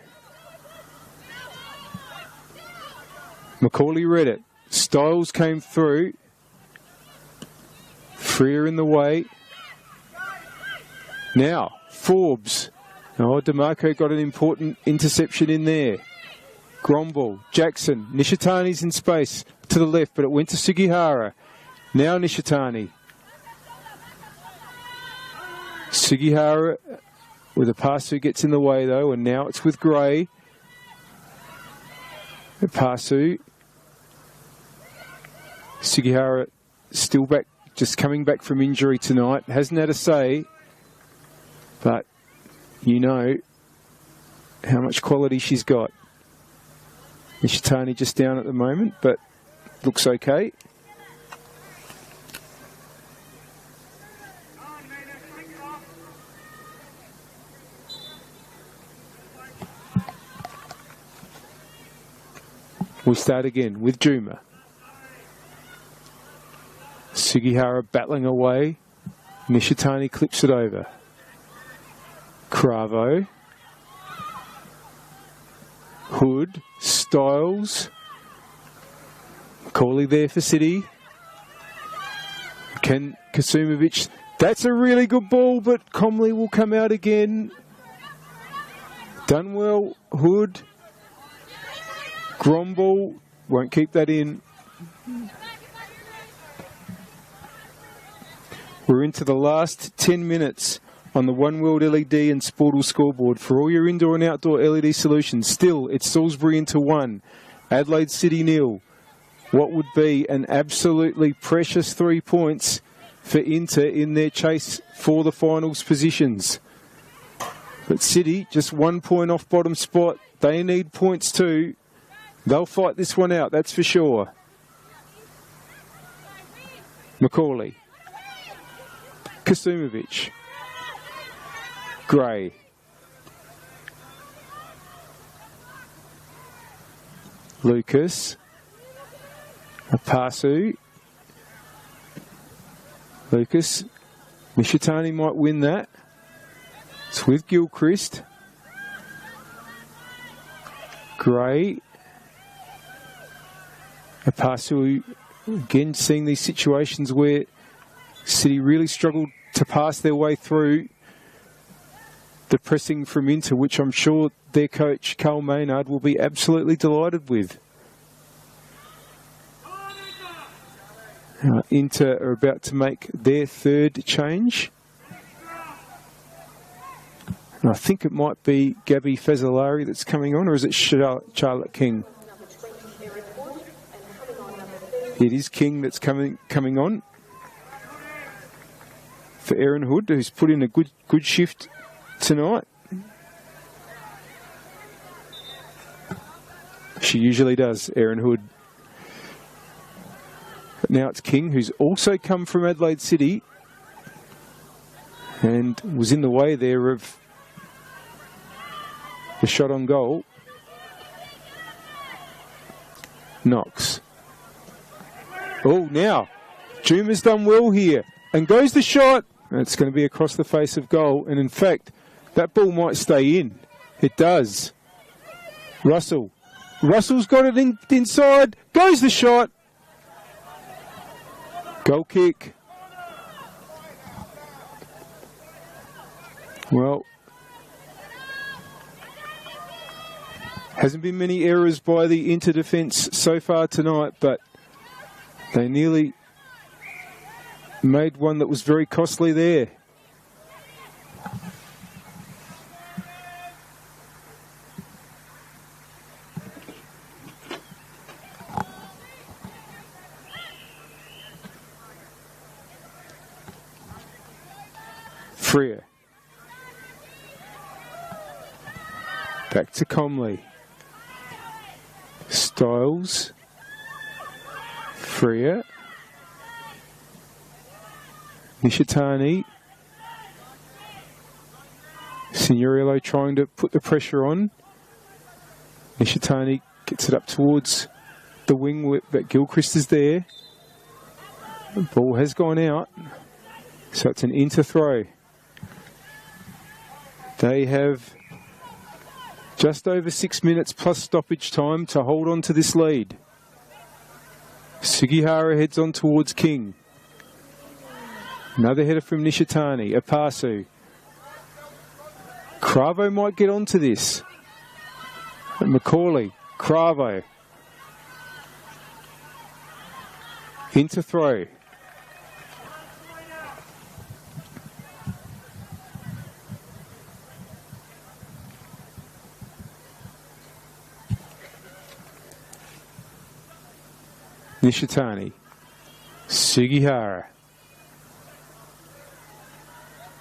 Macaulay read it. Styles came through. Freer in the way. Now, Forbes. Oh, DeMarco got an important interception in there. Gromball, Jackson, Nishitani's in space to the left, but it went to Sugihara. Now Nishitani. Sugihara with a pass who gets in the way though, and now it's with Gray. Pasu. Sugihara still back, just coming back from injury tonight. Hasn't had a say, but you know how much quality she's got. Nishitani just down at the moment, but looks okay. We start again with Juma. Sugihara battling away. Nishitani clips it over. Cravo. Hood. Styles. Corley there for City. Ken Kasumovic. That's a really good ball, but Comley will come out again. Dunwell. Hood. Gromball won't keep that in. We're into the last 10 minutes on the One World LED and Sportal scoreboard. For all your indoor and outdoor LED solutions, still it's Salisbury into 1, Adelaide City 0. What would be an absolutely precious 3 points for Inter in their chase for the finals positions. But City just 1 point off bottom spot. They need points too. They'll fight this one out, that's for sure. Macaulay. Kasumovic. Gray. Lucas. Apasu. Lucas. Nishitani might win that. It's with Gilchrist. Gray. Apasu, again, seeing these situations where City really struggled to pass their way through the pressing from Inter, which I'm sure their coach, Carl Maynard, will be absolutely delighted with. Inter are about to make their third change. And I think it might be Gabby Fazzolari that's coming on, or is it Charlotte King? It is King that's coming on for Erin Hood, who's put in a good shift tonight. She usually does, Erin Hood. But now it's King, who's also come from Adelaide City and was in the way there of the shot on goal. Knox. Oh, now, Juma's done well here. And goes the shot. And it's going to be across the face of goal. And in fact, that ball might stay in. It does. Russell. Russell's got it inside. Goes the shot. Goal kick. Well, hasn't been many errors by the Inter defence so far tonight, but they nearly made one that was very costly there. Freer. Back to Comley. Styles. Freer. Nishitani. Signorillo trying to put the pressure on. Nishitani gets it up towards the wing, but Gilchrist is there. The ball has gone out, so it's an Inter throw. They have just over 6 minutes plus stoppage time to hold on to this lead. Sugihara heads on towards King. Another header from Nishitani. Apasu. Cravo might get onto this. Macaulay, Cravo. Into throw. Nishitani. Sugihara.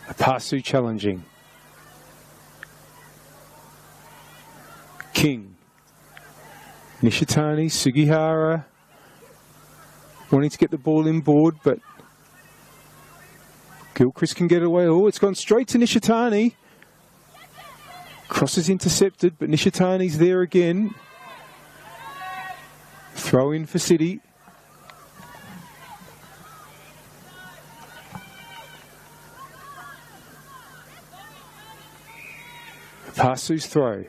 Apasu challenging. King. Nishitani, Sugihara. Wanting to get the ball inboard, but Gilchrist can get away. Oh, it's gone straight to Nishitani. Cross is intercepted, but Nishitani's there again. Throw in for City. Pasu's throw.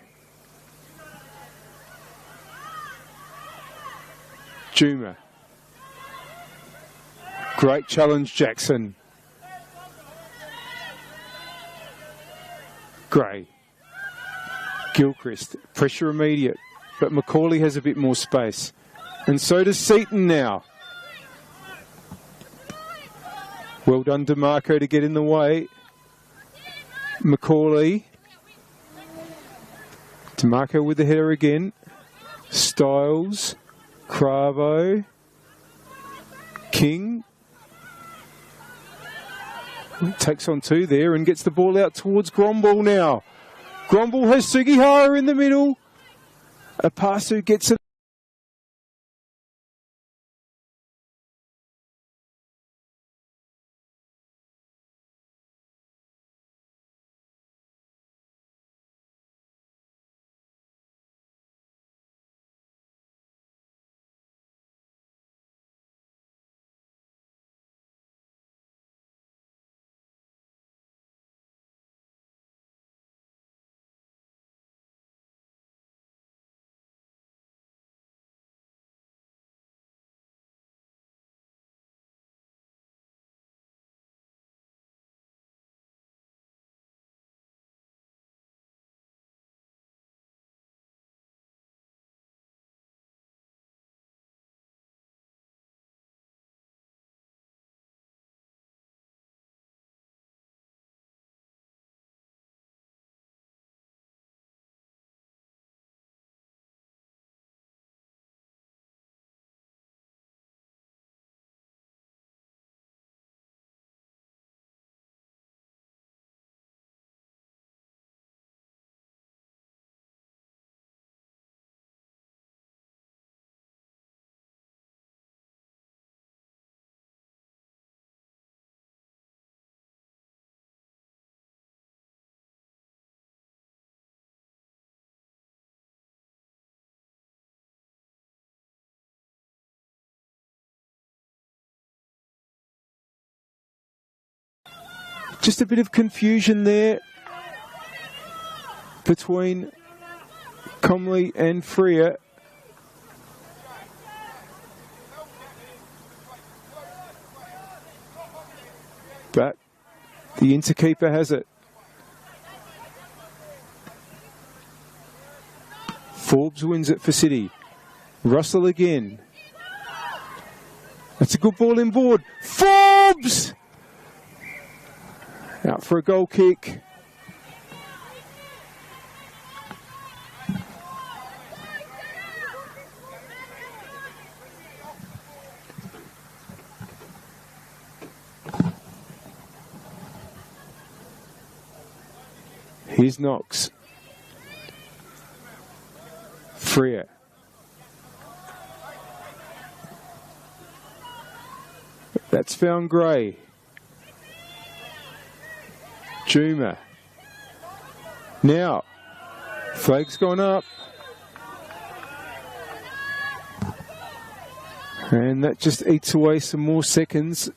Juma. Great challenge, Jackson. Gray. Gilchrist. Pressure immediate. But Macaulay has a bit more space. And so does Seaton now. Well done, DeMarco, to get in the way. Macaulay. DeMarco with the header again. Styles. Cravo. King. Takes on two there and gets the ball out towards Gromball now. Gromball has Sugihara in the middle. Apasu gets it. Just a bit of confusion there between Comley and Freer. But the interkeeper has it. Forbes wins it for City. Russell again. That's a good ball inboard. Forbes! Out for a goal kick. Here's Knox. Freer. That's found Gray. Juma. Now, flag's gone up. And that just eats away some more seconds.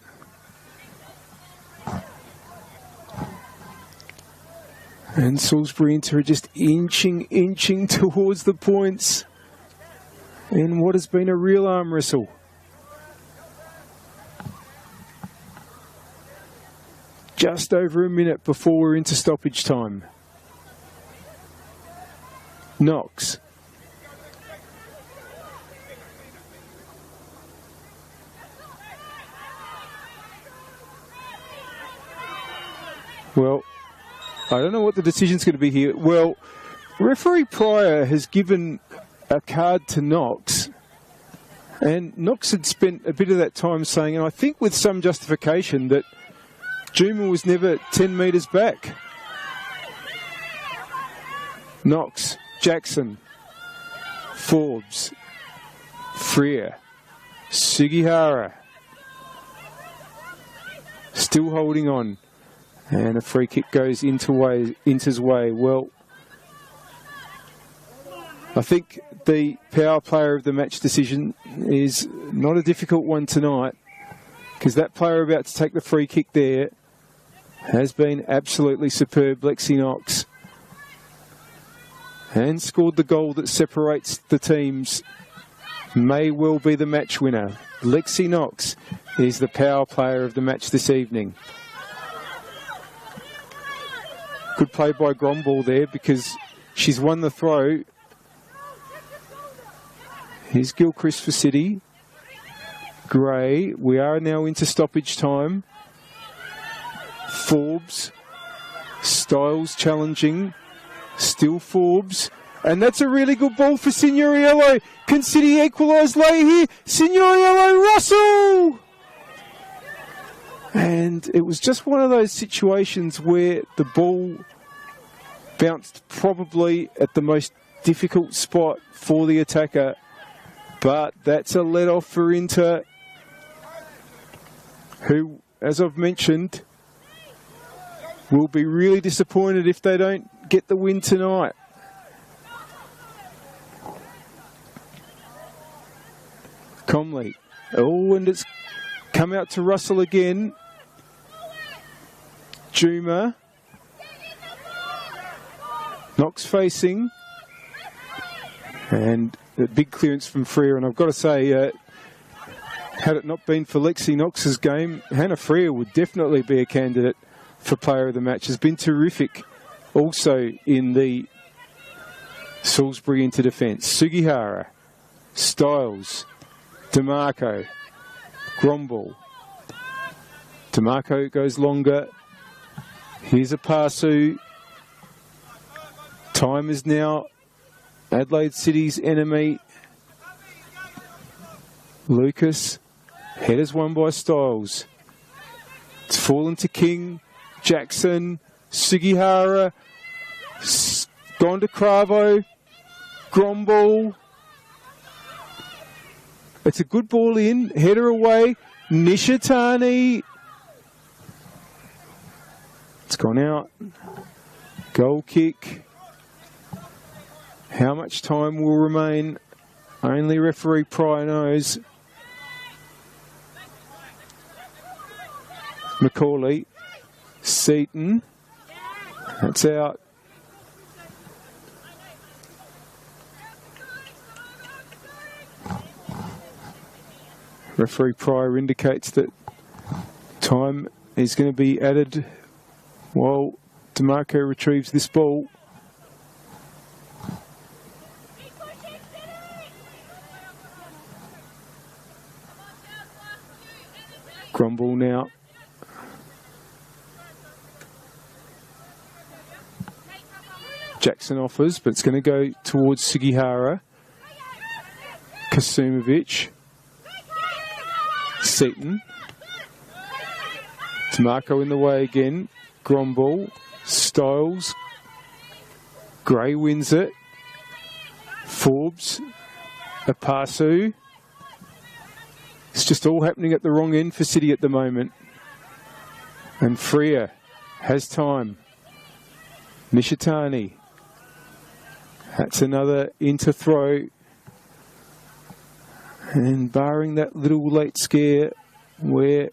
And Salisbury Inter are just inching towards the points in what has been a real arm wrestle. Just over a minute before we're into stoppage time. Knox. Well, I don't know what the decision's going to be here. Well, referee Pryor has given a card to Knox, and Knox had spent a bit of that time saying, and I think with some justification, that Juma was never 10 metres back. Knox, Jackson, Forbes, Freer, Sugihara, still holding on. And a free kick goes Inter's way. Well, I think the power player of the match decision is not a difficult one tonight, because that player about to take the free kick there has been absolutely superb, Lexi Knox, and scored the goal that separates the teams. May well be the match winner. Lexi Knox is the power player of the match this evening. Good play by Gromball there, because she's won the throw. Here's Gilchrist for City. Gray. We are now into stoppage time. Forbes. Styles challenging. Still Forbes. And that's a really good ball for Signoriello. Can City equalise late here? Signoriello, Russell! And it was just one of those situations where the ball bounced probably at the most difficult spot for the attacker. But that's a let-off for Inter, who, as I've mentioned, will be really disappointed if they don't get the win tonight. Comley. Oh, and it's come out to Russell again. Juma. Knox facing. And a big clearance from Freer. And I've got to say, had it not been for Lexi Knox's game, Hannah Freer would definitely be a candidate for player of the match. Has been terrific also in the Salisbury into defence. Sugihara. Styles. DeMarco. Gromball. DeMarco goes longer. Here's a Pasu. Time is now Adelaide City's enemy. Lucas. Headers won by Styles. It's fallen to King. Jackson. Sugihara. Gone to Cravo. Gromball. It's a good ball in. Header away. Nishitani. It's gone out. Goal kick. How much time will remain? Only referee Pryor knows. Macaulay. Seaton. That's out. Referee Pryor indicates that time is going to be added while DeMarco retrieves this ball. Gromball now. Jackson offers, but it's going to go towards Sugihara. Kasumovic. Seaton. DeMarco in the way again. Gromball. Styles. Gray wins it. Forbes. Apasu. It's just all happening at the wrong end for City at the moment. And Freer has time. Nishitani. That's another into throw. And barring that little late scare where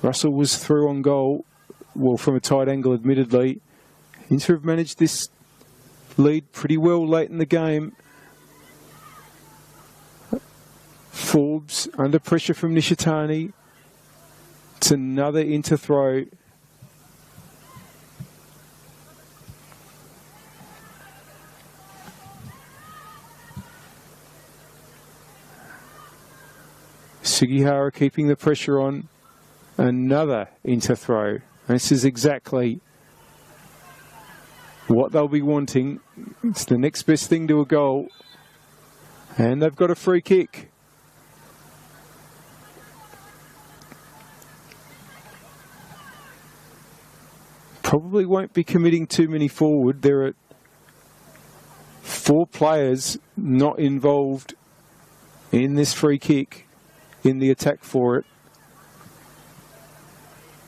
Russell was through on goal, well, from a tight angle admittedly, Inter have managed this lead pretty well late in the game. Forbes under pressure from Nishitani. It's another into throw. Sugihara keeping the pressure on. Another into throw. This is exactly what they'll be wanting. It's the next best thing to a goal. And they've got a free kick. Probably won't be committing too many forward. There are 4 players not involved in this free kick, in the attack for it.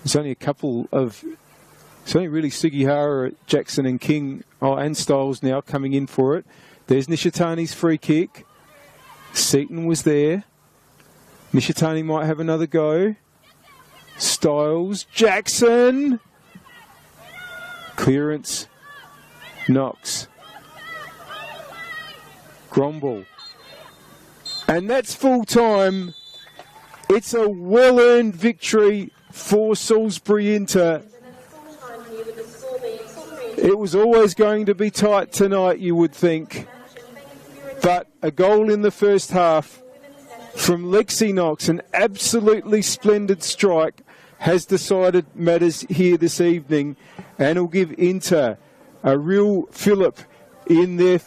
There's only a couple of... It's only really Sugihara, Jackson and King, and Styles now coming in for it. There's Nishitani's free kick. Seaton was there. Nishitani might have another go. Styles, Jackson. Clearance. Knox. Gromble. And that's full time. It's a well-earned victory for Salisbury Inter. It was always going to be tight tonight, you would think. But a goal in the first half from Lexi Knox, an absolutely splendid strike, has decided matters here this evening, and will give Inter a real fillip in their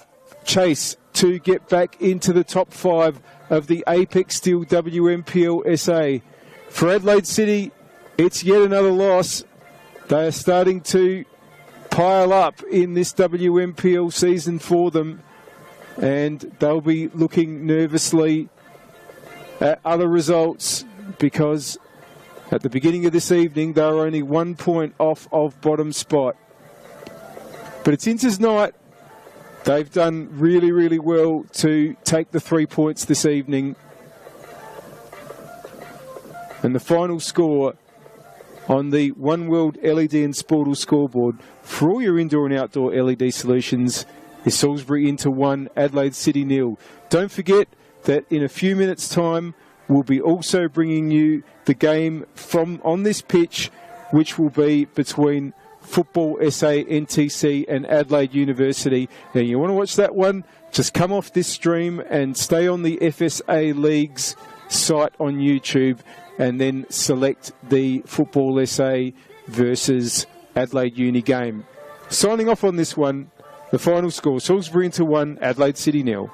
chase to get back into the top 5 of the Apex Steel WNPLSA. For Adelaide City, it's yet another loss. They are starting to pile up in this WNPL season for them, and they'll be looking nervously at other results, because at the beginning of this evening they were only 1 point off of bottom spot. But it's Inter's night. They've done really, really well to take the 3 points this evening. And the final score on the One World LED and Sportal scoreboard for all your indoor and outdoor LED solutions is Salisbury Inter 1, Adelaide City 0. Don't forget that in a few minutes' time we'll be also bringing you the game from on this pitch, which will be between Football SA, NTC and Adelaide University. Now you want to watch that one, just come off this stream and stay on the FSA League's site on YouTube, and then select the Football SA versus Adelaide Uni game. Signing off on this one, the final score, Salisbury Inter 1, Adelaide City 0.